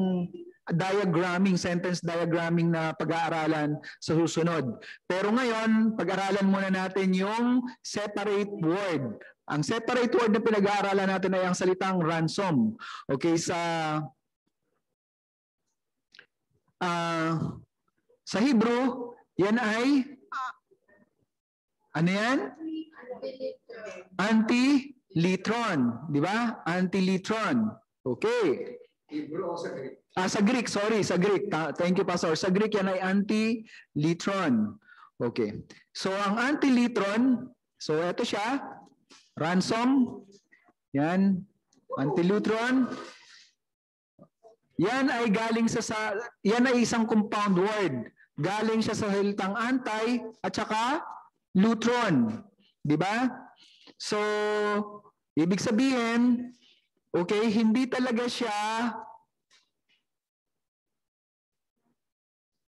diagramming, sentence diagramming na pag-aaralan sa susunod. Pero ngayon, pag-aralan muna natin yung separate word. Ang separate word na pinag-aaralan natin ay ang salitang ransom. Okay, sa Hebrew, yan ay ano yan? Antilitron. Di ba? Antilitron. Okay. Hebrew o sa Greek? Sa Greek, sorry, sa Greek. Thank you, Pastor. Sa Greek yan ay antilitron. Okay. So, ang antilitron, so ito siya, ransom. Yan, antilitron. Yan ay galing yan ay isang compound word. Galing siya sa salitang anti at saka lutron. Di ba? So, ibig sabihin, okay, hindi talaga siya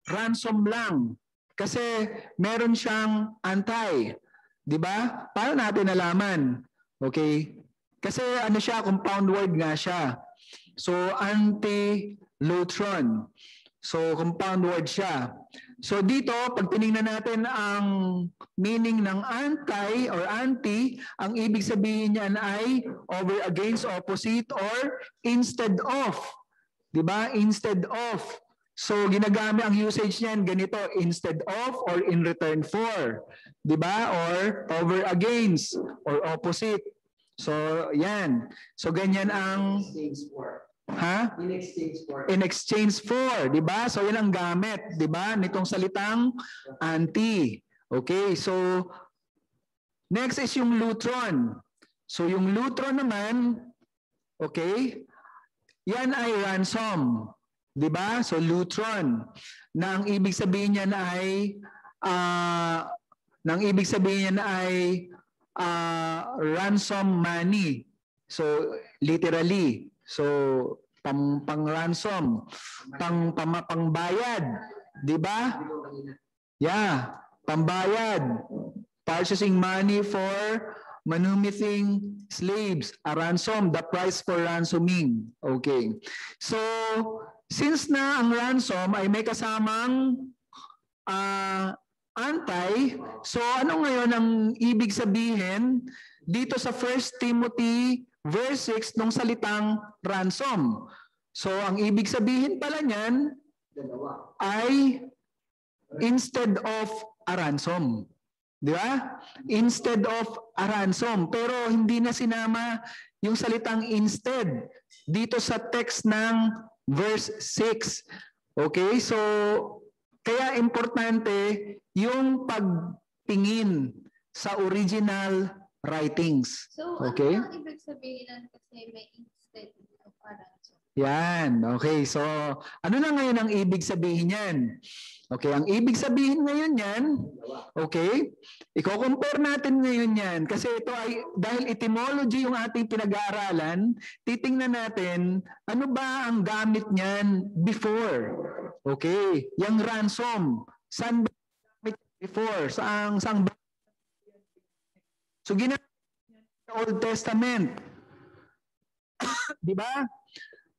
ransom lang. Kasi meron siyang anti. Di ba? Paano natin nalaman? Okay? Kasi ano siya, compound word nga siya. So, anti-lutron. So, compound word siya. So, dito, pag tinignan natin ang meaning ng anti or anti, ang ibig sabihin niyan ay over, against, opposite, or instead of. Diba? Instead of. So, ginagamit ang usage niyan ganito, instead of or in return for. Diba? Or over, against, or opposite. So, yan. So, ganyan ang... Ha? In exchange for. In exchange for, di ba? So yan ang gamit, di ba? Nitong salitang anti. Okay, so next is yung lutron. So yung lutron naman, okay? Yan ay ransom. Di ba? So lutron. Na ang ibig sabihin niya ay ransom money. So literally. So pang-ransom, pangbayad, 'di ba? Yeah, pambayad. Purchasing money for manumitting slaves, a ransom, the price for ransoming. Okay. So, since na ang ransom ay may kasamang anti, so ano ngayon ang ibig sabihin dito sa 1 Timothy verse 6 nung salitang ransom? So, ang ibig sabihin pala niyan ay instead of a ransom. Di ba? Instead of a ransom. Pero hindi na sinama yung salitang instead dito sa text ng verse 6. Okay? So, kaya importante yung pagtingin sa original writings. So, okay? ano ang ibig sabihin nun kasi may instead of ransom? Yan. Okay. So, ano na ngayon ang ibig sabihin yan? Okay. Ang ibig sabihin ngayon yan, okay, i-compare natin ngayon yan. Kasi ito ay, dahil etymology yung ating pinag-aaralan, titingnan natin, ano ba ang gamit niyan before? Okay. Yung ransom. Saan ba gamit before? Saang so, ginamit sa Old Testament. Di ba?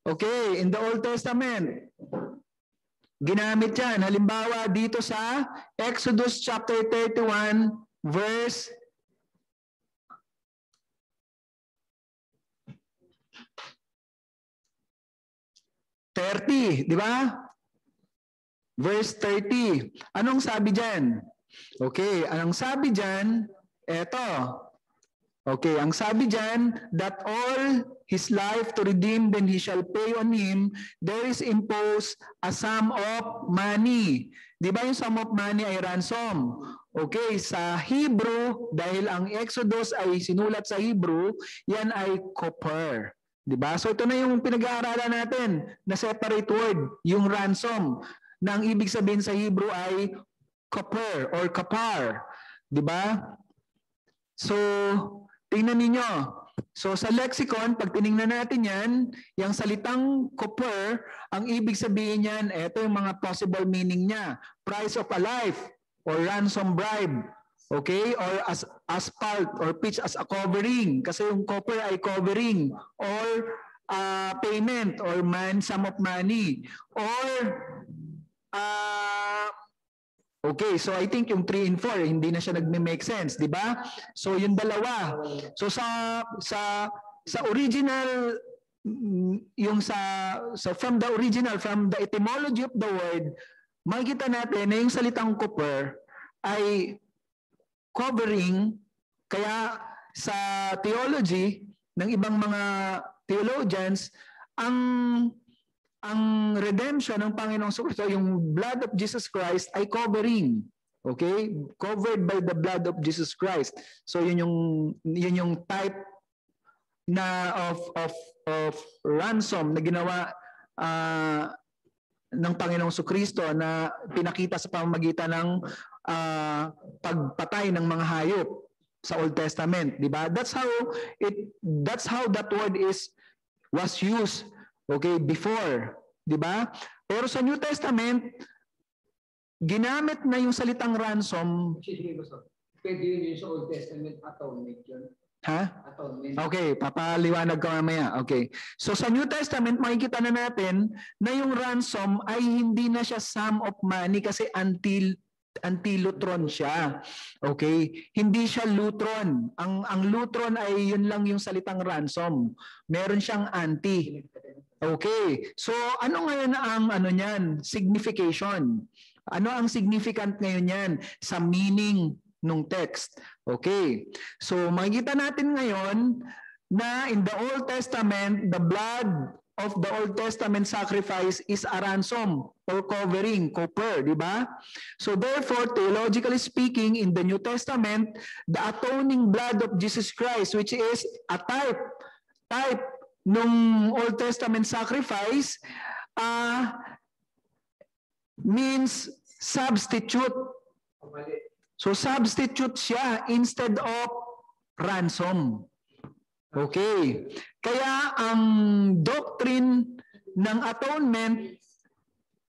Okay, in the Old Testament, ginamit yan. Halimbawa, dito sa Exodus chapter 31, verse 30. Di ba? verse 30. Anong sabi dyan? Okay, anong sabi dyan? Eto. Okay, ang sabi dyan, that all his life to redeem, then he shall pay on him, there is imposed a sum of money. Di ba yung sum of money ay ransom? Okay, sa Hebrew, dahil ang Exodus ay sinulat sa Hebrew, yan ay copper. Di ba? So ito na yung pinag-aaralan natin na separate word, yung ransom, na ang ibig sabihin sa Hebrew ay copper or kapar. Di ba? So, tingnan ninyo. So sa lexicon, pag tiningnan natin yan, yung salitang copper, ang ibig sabihin yan, ito yung mga possible meaning niya. Price of a life or ransom bribe. Okay? Or as asphalt or pitch as a covering. Kasi yung copper ay covering or payment or sum of money. Or okay, so I think yung 3 and 4 hindi na siya nagme-make sense, di ba? So yung dalawa. So sa original yung from the etymology of the word, makikita natin na yung salitang copper ay covering, kaya sa theology ng ibang mga theologians, ang redemption ng Panginoong Kristo, yung blood of Jesus Christ ay covering. Okay? Covered by the blood of Jesus Christ. So yun yung type na of ransom na ginawa ng Panginoong Kristo na pinakita sa pamamagitan ng pagpatay ng mga hayop sa Old Testament, di ba? That's how that word was used, okay, before, di ba? Pero sa New Testament, ginamit na yung salitang ransom. Pwede yun sa Old Testament, atonement yun. Ha? Atonement. Okay, papaliwanag ko mamaya. Okay. So sa New Testament, makikita na natin na yung ransom ay hindi na siya sum of money kasi anti-lutron siya. Okay? Hindi siya lutron. Ang lutron ay yun lang yung salitang ransom. Meron siyang anti. Okay. So ano ngayon ang niyan? Signification. Ano ang significant ngayon yan sa meaning nung text? Okay. So makikita natin ngayon na in the Old Testament, the blood of the Old Testament sacrifice is a ransom or covering, copper, di ba? So therefore, theologically speaking, in the New Testament, the atoning blood of Jesus Christ, which is a type nung Old Testament sacrifice, means substitute. So substitute siya instead of ransom. Okay. Kaya ang doctrine ng atonement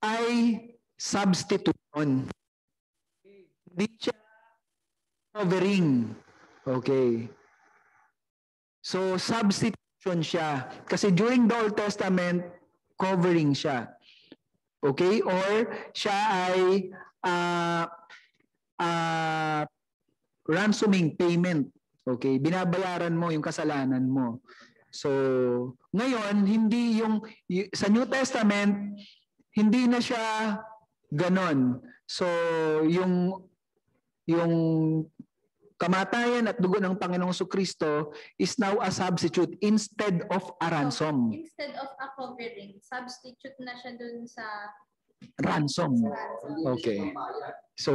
ay substitution. Hindi siya covering. Okay. So substitution siya. Kasi during the Old Testament, covering siya. Okay? Or siya ay ransoming payment. Okay? Binabayaran mo yung kasalanan mo. So, ngayon, hindi sa New Testament, hindi na siya ganon. So, yung kamatayan at dugo ng Panginoong Kristo is now a substitute instead of a ransom. Instead of a covering, substitute na siya dun sa Ransom. Okay. So,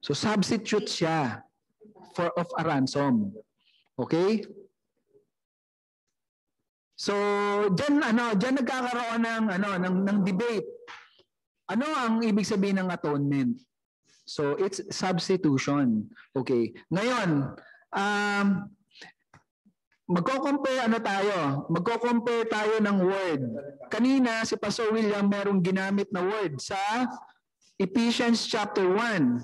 so substitute siya of a ransom. Okay? So, diyan nagkakaroon ng debate. Ano ang ibig sabihin ng atonement? So, it's substitution. Okay. Ngayon, magko-compare tayo ng word. Kanina si Pastor William merong ginamit na word sa Ephesians chapter 1.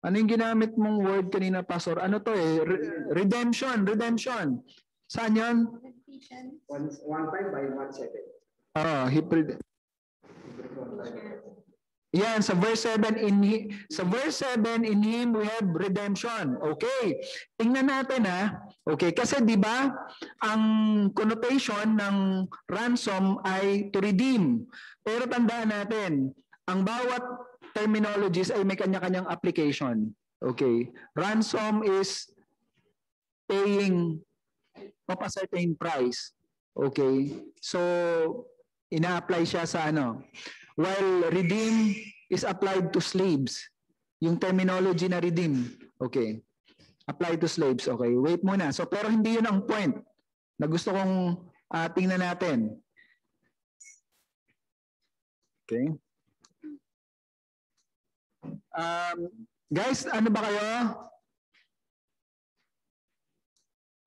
Ano yung ginamit mong word kanina, Pastor? Ano to redemption. Saan yan? 1:5 by 1:7. Hebrew. Yan, sa verse 7, sa verse 7, in Him we have redemption. Okay. Tingnan natin ha. Okay, kasi di ba ang connotation ng ransom ay to redeem. Pero tandaan natin, ang bawat terminologies ay may kanya-kanyang application. Okay. Ransom is paying of a certain price. Okay. So, ina-apply siya sa ano. While redeem is applied to slaves. Yung terminology na redeem. Okay. Applied to slaves. Okay. Wait muna. So, pero hindi yun ang point na gusto kong tingnan natin. Okay. Guys, ano ba kayo?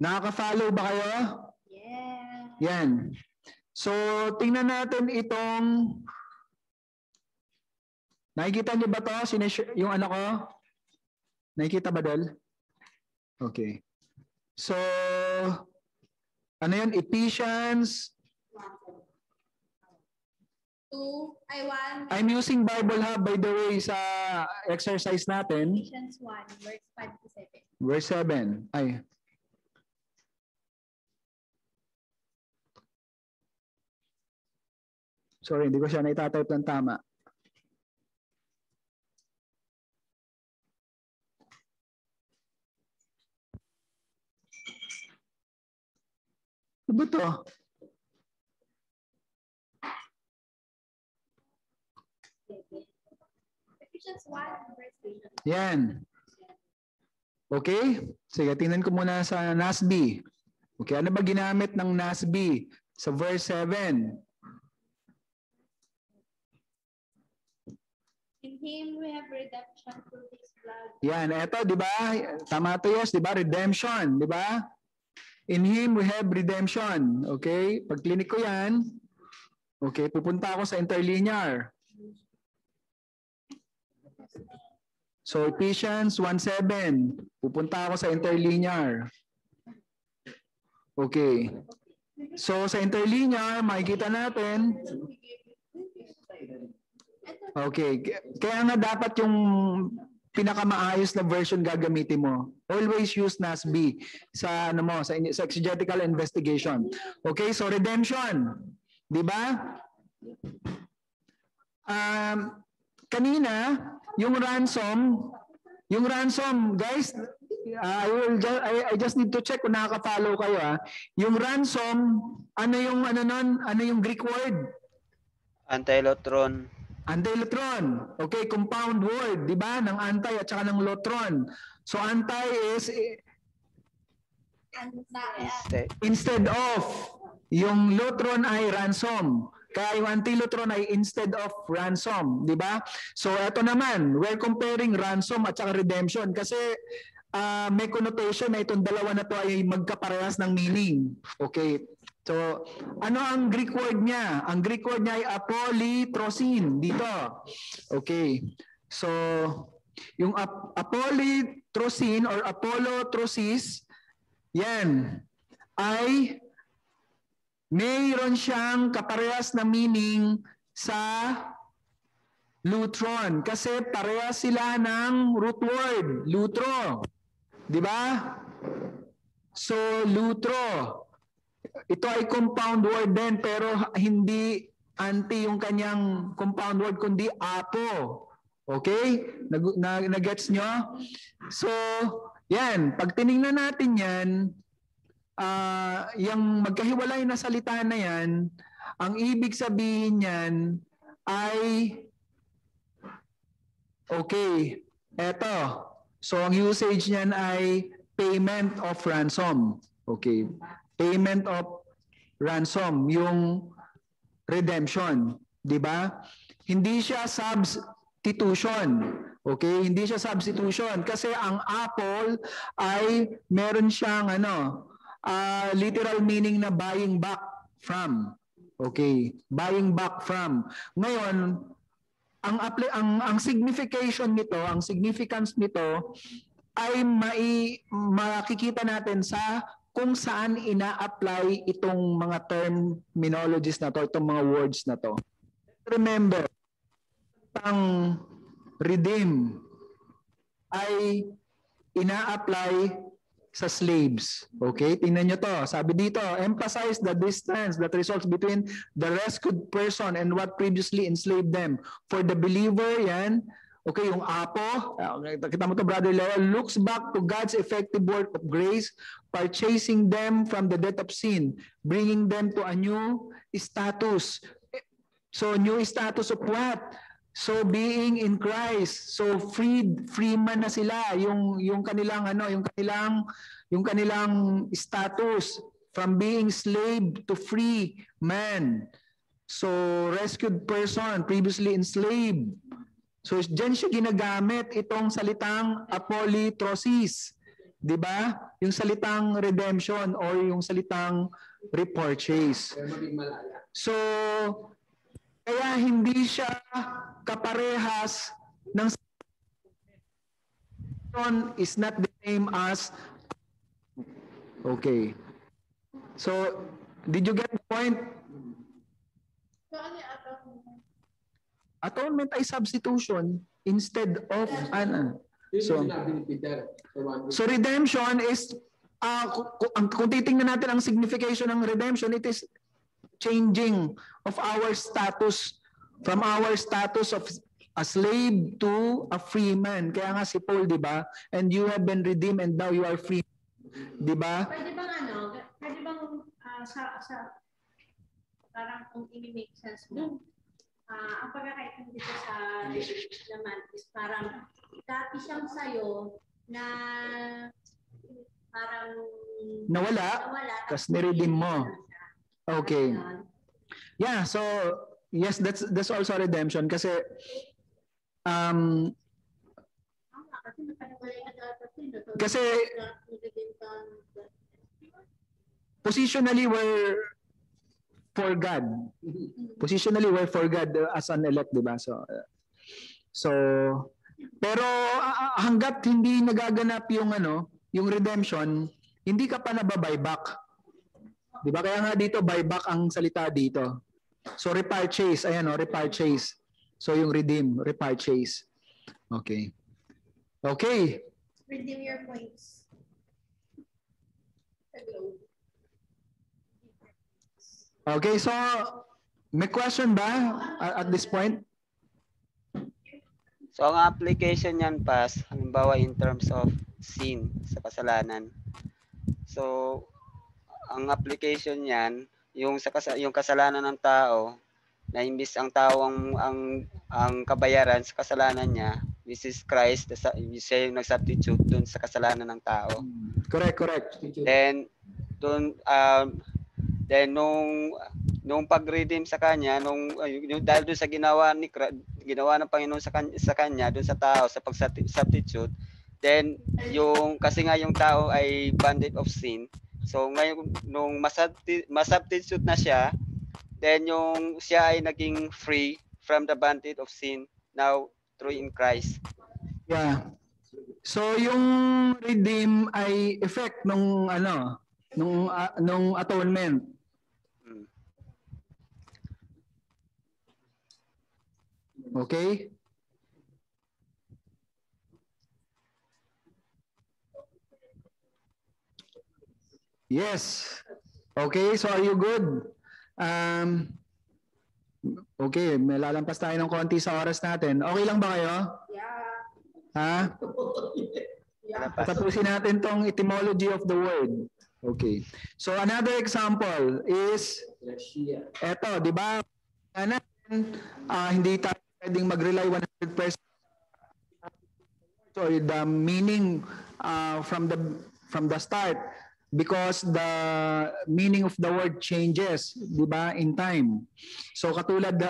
Nakaka-follow ba kayo? Yeah. Yan. So, tingnan natin itong nakikita niyo ba to? Yung ano ko? Nakikita ba dal? Okay. So, ano yan? Ephesians. 1. I'm using Bible Hub by the way sa exercise natin. Ephesians 1, verse 5 to 7. Verse 7. Ay. Sorry, hindi ko siya naitatype ng tama. Ano ba to? Ephesians 1, verse 8. Yan. Okay? Sige, tingnan ko muna sa NASB. Okay, ano ba ginamit ng NASB sa verse 7? In Him we have redemption through His blood. Yan, eto, di ba? Tama to, yes, di ba? Redemption, di ba? In Him we have redemption. Okay? Pag clinic ko yan, okay, pupunta ako sa interlinear. So, Ephesians 1:7. Pupunta ako sa interlinear. Okay. So, sa interlinear, makikita natin. Okay. Kaya nga dapat yung pinakamaayos na version gagamitin mo. Always use NASB sa ano mo, sa exegetical investigation. Okay, so redemption. 'Di ba? Kanina, yung ransom, guys, I just need to check kung nakaka-follow kayo ah. Yung ransom, ano yung Greek word? Antilotron. Antilotron. Okay, compound word, di ba? Ng anti at saka ng lotron. So anti is instead of. Yung lotron ay ransom. Kaya yung antilotron ay instead of ransom, di ba? So ito naman, we're comparing ransom at saka redemption kasi may connotation na itong dalawa na to ay magkaparehas ng meaning. Okay. So, ano ang Greek word niya? Ang Greek word niya ay apolytrosin dito. Okay. So, yung apolytrosin or apollotrosis, yan, ay mayroon siyang kaparehas na meaning sa lutron. Kasi parehas sila ng root word, lutro. Di ba? So, lutro. Ito ay compound word din pero hindi anti yung kanyang compound word kundi apo. Okay? Nag-gets nyo? So, yan. Pag tinignan natin yan, yung magkahiwalay na salita na yan, ang ibig sabihin yan ay okay. Eto. So, ang usage niyan ay payment of ransom. Okay. Payment of ransom, yung redemption, di ba? Hindi siya substitution. Okay, hindi siya substitution kasi ang apple ay meron siyang literal meaning na buying back from. Okay, buying back from. Ngayon, ang signification nito, ang significance nito ay makikita natin sa kung saan ina-apply itong mga terminologies na to, itong mga words na to. Remember, ang redeem ay ina-apply sa slaves. Okay? Tingnan nyo to. Sabi dito, emphasize the distance that results between the rescued person and what previously enslaved them. For the believer, yan. Okay, yung apo, kita mo to, Brother Leo, looks back to God's effective work of grace, purchasing them from the death of sin, bringing them to a new status. So, new status of what? So being in Christ, so freeman na sila, yung kanilang yung kanilang status from being slave to free man. So rescued person, previously enslaved. So diyan siya ginagamit itong salitang apolytrosis, 'di ba? Yung salitang redemption or yung salitang repurchase. So kaya hindi siya kaparehas ng is not the same as okay. So, did you get the point? So, ano yung atonement? Atonement ay substitution instead of So redemption is kung titingnan natin ang signification ng redemption, it is changing of our status from our status of a slave to a free man. Kaya nga si Paul, di ba? And you have been redeemed and now you are free. Di ba? Pwede bang parang kung i-make sense mo, ang pagkakaitong dito sa laman is parang dati siyang sayo na parang nawala tapos niredeem mo. Okay. Yeah, so yes, that's also redemption kasi kasi positionally we're for God. Positionally we're for God as an elect, 'di ba? So pero hangga't hindi nagaganap yung redemption, hindi ka pa nababuyback. 'Di ba? Kaya nga dito buyback ang salita dito. So repurchase, ayan repurchase. So yung redeem, repurchase. Okay. Okay. Redeem your points. Okay, so may question ba at this point? So ang application niyan pas, halimbawa in terms of sin sa kasalanan. So ang application niyan, yung kasalanan ng tao na imbis ang tao ang kabayaran sa kasalanan niya, this is Christ, siya yung nag-substitute dun sa kasalanan ng tao. Correct. Then nung pag-redeem sa kanya, dahil dun sa ginawa ng Panginoon sa kanya dun sa tao sa pag-substitute, then kasi nga yung tao ay bondage of sin. So ngayon nung masubstitute na siya, then yung siya ay naging free from the bondage of sin now through in Christ. Yeah. So yung redeem ay effect nung atonement. Okay? Yes. Okay, so are you good? Okay, may lalampas tayo ng konti sa oras natin. Okay lang ba kayo? Yeah. Ha? Tapusin natin tong etymology of the word. Okay. So another example is eto, di ba? Hindi tayo pwedeng mag-rely 100% so the meaning from the start because the meaning of the word changes, di ba, in time. So katulad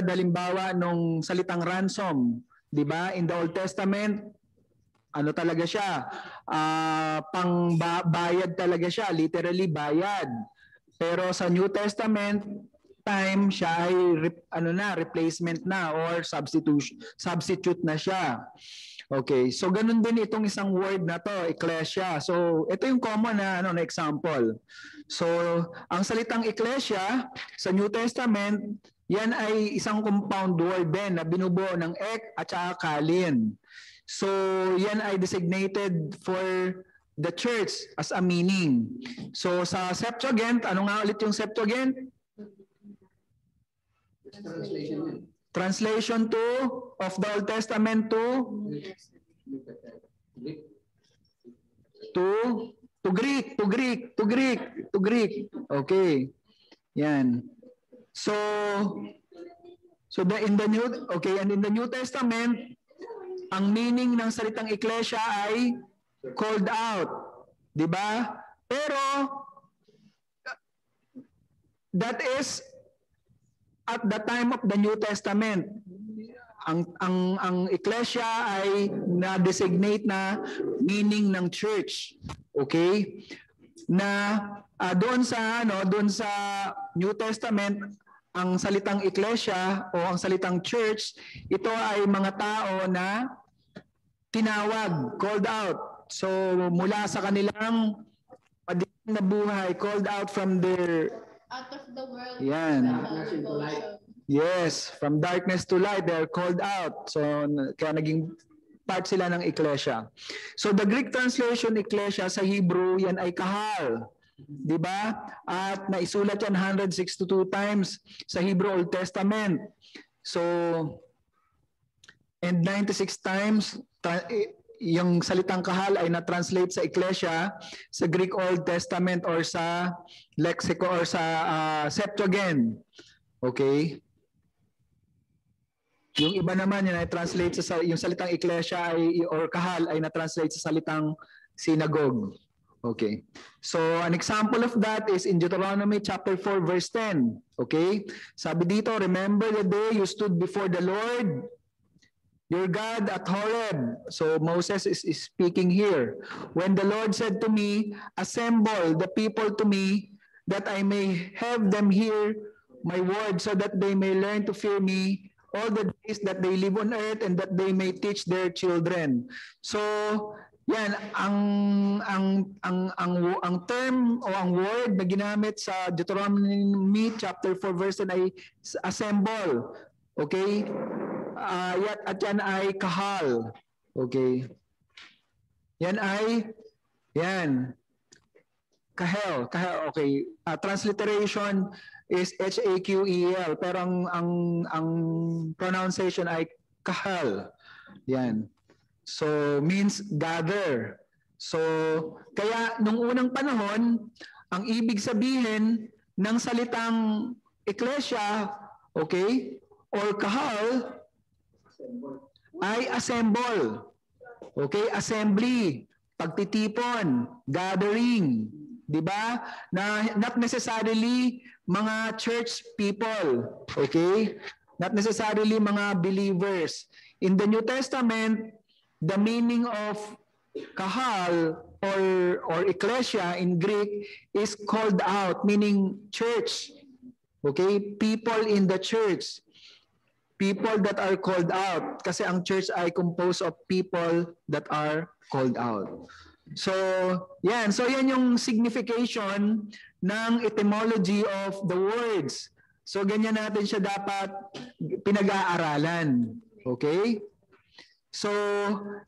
halimbawa nung salitang ransom, di ba, in the Old Testament, talaga siya, bayad talaga siya, literally bayad. Pero sa New Testament time siya ay replacement na or substitute na siya. Okay, so ganun din itong isang word na to, ecclesia. So ito yung common na na example. So ang salitang ecclesia sa New Testament, yan ay isang compound word din na binubuo ng ek at saka kalin. So yan ay designated for the church as a meaning. So sa Septuagint, ano nga ulit yung Septuagint? Translation yun. Translation to of the Old Testament to Greek. Okay. Yan. So in the New Testament, ang meaning ng salitang ecclesia ay called out, 'di ba? Pero that is at the time of the New Testament. Ang ecclesia ay na-designate na meaning ng church. Okay? Na doon sa New Testament, ang salitang ecclesia o ang salitang church, ito ay mga tao na tinawag, called out. So mula sa kanilang madilim na buhay, called out from their Out of the world. Yan. Darkness into light. Yes, from darkness to light, they are called out. So, kaya naging part sila ng ecclesia. So, the Greek translation ecclesia sa Hebrew, yan ay kahal. Di ba? At naisulat yan 162 times sa Hebrew Old Testament. So, and 96 times, yung salitang kahal ay na-translate sa ecclesia sa Greek Old Testament or sa Lexico or sa Septuagint. Okay? Yung iba naman yung na-translate sa yung salitang ecclesia ay or kahal ay na-translate sa salitang synagogue. Okay. So an example of that is in Deuteronomy chapter 4 verse 10. Okay? Sabi dito, remember the day you stood before the Lord your God at Horeb. So Moses is speaking here. When the Lord said to me, assemble the people to me, that I may have them hear my word, so that they may learn to fear me all the days that they live on earth, and that they may teach their children. So yan ang term o ang word na ginamit sa Deuteronomy chapter 4 verse 10 ay assemble. Okay? At yan ay kahal. Okay. Yan ay kahel. Okay. Transliteration is H-A-Q-E-L, pero ang pronunciation ay kahal. Yan. So means gather. So kaya nung unang panahon, ang ibig sabihin ng salitang ecclesia, okay, or kahal ay assemble. Okay, assembly, pagtitipon, gathering, 'di ba? Na not necessarily mga church people, okay? Not necessarily mga believers. In the New Testament, the meaning of kahal or ecclesia in Greek is called out, meaning church. Okay, people in the church. People that are called out, kasi ang church ay composed of people that are called out. So yan yung signification ng etymology of the words. So ganyan natin siya dapat pinag-aaralan. Okay? So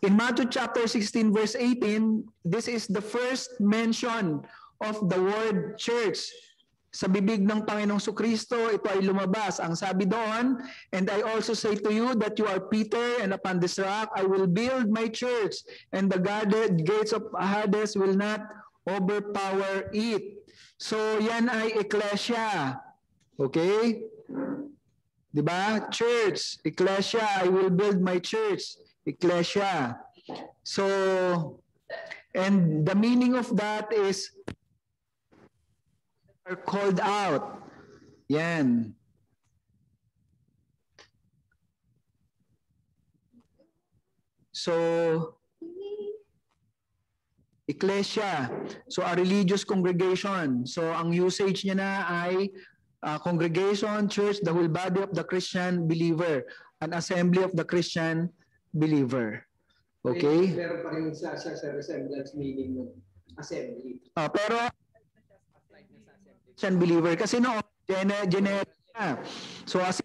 in Matthew chapter 16 verse 18, this is the first mention of the word church. Sa bibig ng Panginoong Sukristo, ito ay lumabas. Ang sabi doon, and I also say to you that you are Peter, and upon this rock I will build my church, and the gates of Hades will not overpower it. So yan ay ecclesia. Okay? Diba? Church, ecclesia, I will build my church. Ecclesia. So, and the meaning of that is are called out. Yan. So, ecclesia. So, a religious congregation. So, ang usage niya na ay congregation, church, the whole body of the Christian believer. An assembly of the Christian believer. Okay? Meron pa rin sa resemblance meaning ng assembly. Pero Christian believer kasi no, generic na. So as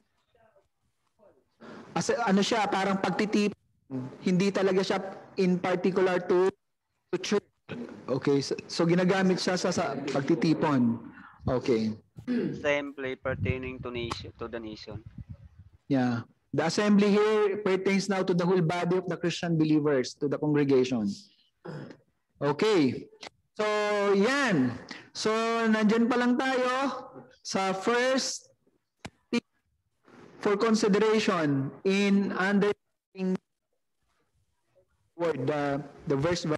ano siya, parang pagtitip, hindi talaga siya in particular to church. Okay, so ginagamit siya sa pagtitipon. Okay. Assembly pertaining to the nation. Yeah. The assembly here pertains now to the whole body of the Christian believers, to the congregation. Okay. So, yan. So, nandyan pa lang tayo sa first tip for consideration in understanding word, the verse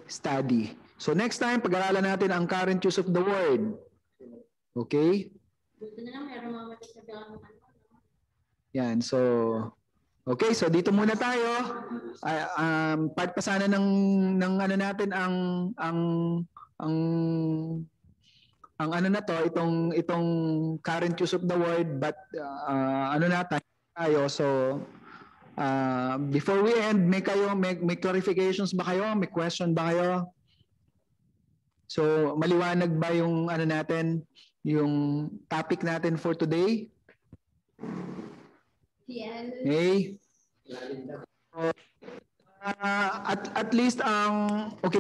study. So, next time, pag-aralan natin ang current use of the word. Okay? Buti na lang meron mga matasabihan ng ano. Yan, so okay, so dito muna tayo. Part pa sana ng ano natin ang ano na to, itong current use of the word, but ano na tayo. So before we end, may clarifications ba kayo? May question ba kayo? So maliwanag ba yung ano natin, yung topic natin for today? Yes. Okay. So, at least ang okay.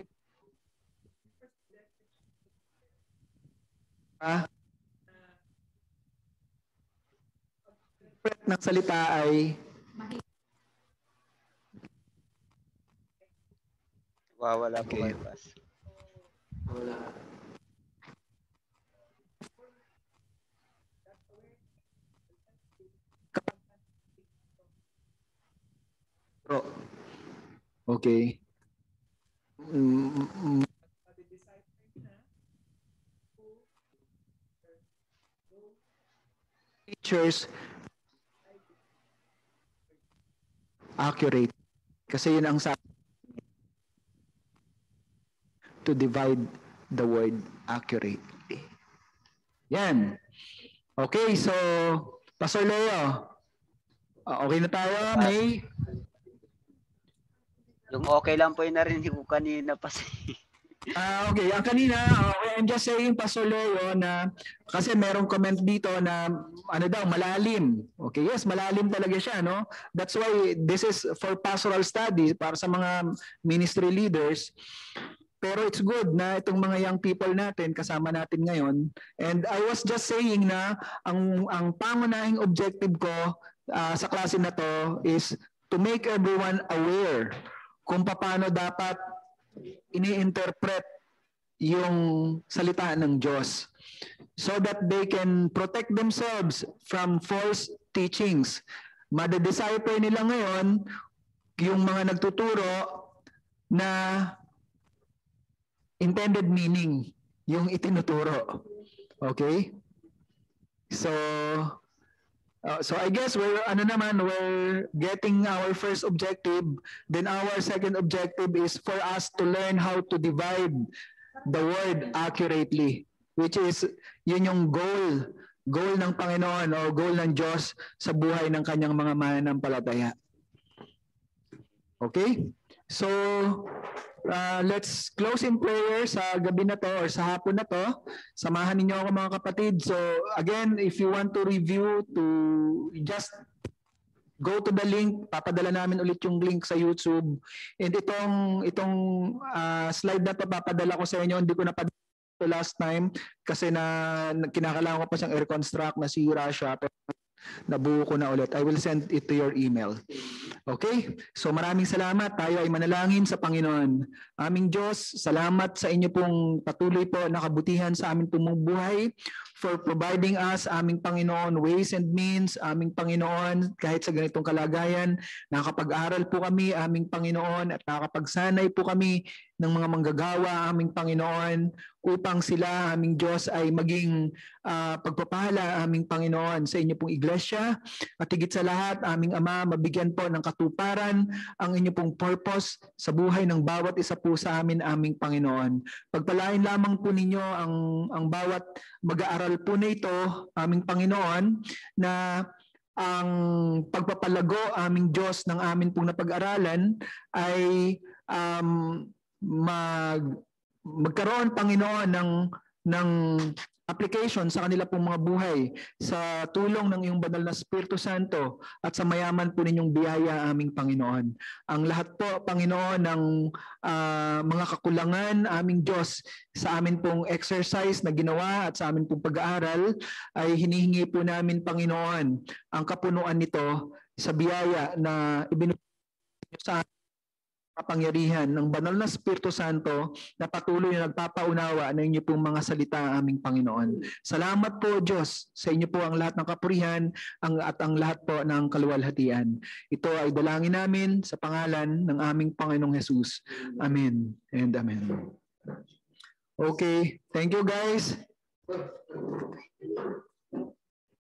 Ng salita ay Wala po Okay. kayo, Pas. Wala. okay. Teachers accurate kasi yun ang sabi to divide the word accurately. Yan. Okay, so Pastor Leo, okay na tayo? May Yung okay lang po yung narinig ko kanina, Pas. okay, ang kanina, I'm just saying, Pastor Leo, na kasi merong comment dito na ano daw, malalim. Okay, yes, malalim talaga siya, no? That's why this is for pastoral study, para sa mga ministry leaders. Pero it's good na itong mga young people natin, kasama natin ngayon. And I was just saying na ang pangunahing objective ko sa klase na to is to make everyone aware kung paano dapat ini-interpret yung salita ng Diyos so that they can protect themselves from false teachings. Madadecipher nila ngayon yung mga nagtuturo na intended meaning yung itinuturo. Okay? So I guess we're getting our first objective. Then our second objective is for us to learn how to divide the word accurately, which is yun yung goal ng Panginoon o goal ng Diyos sa buhay ng kanyang mga mananampalataya. Okay? So let's close in prayer sa gabi na to or sa hapon na to. Samahan ninyo ako mga kapatid. So again, if you want to review, to just go to the link. Papadala namin ulit yung link sa YouTube. And itong slide na to papadala ko sa inyo. Hindi ko napadala last time kasi kinakailangan ko pa siyang i-reconstruct, nasira siya. Nabuo ko na ulit. I will send it to your email. Okay? So maraming salamat. Tayo ay manalangin sa Panginoon. Aming Diyos, salamat sa inyo pong patuloy po na kabutihan sa aming buhay for providing us, aming Panginoon, ways and means, aming Panginoon, kahit sa ganitong kalagayan, nakakapag-aral po kami, aming Panginoon, at nakakapagsanay po kami ng mga manggagawa, aming Panginoon, upang sila, aming Diyos, ay maging pagpapala, aming Panginoon, sa inyo pong iglesia. At higit sa lahat, aming Ama, mabigyan po ng katuparan ang inyo pong purpose sa buhay ng bawat isa po sa amin, aming Panginoon. Pagpalain lamang po ninyo ang bawat mag-aaral po na ito, aming Panginoon, na ang pagpapalago aming Diyos ng amin pong napag-aralan ay magkaroon, Panginoon, ng application sa kanila pong mga buhay sa tulong ng iyong banal na Espiritu Santo at sa mayaman po ninyong biyaya, aming Panginoon. Ang lahat po, Panginoon, ng mga kakulangan, aming Diyos, sa amin pong exercise na ginawa at sa amin pong pag-aaral ay hinihingi po namin, Panginoon, ang kapunuan nito sa biyaya na ibinigay sa kapangyarihan ng banal na Espiritu Santo na patuloy na nagpapaunawa ng inyo pong mga salita, aming Panginoon. Salamat po, Diyos, sa inyo po ang lahat ng kapurihan at ang lahat po ng kaluwalhatian. Ito ay dalangin namin sa pangalan ng aming Panginoong Jesus. Amen and amen. Okay, thank you guys.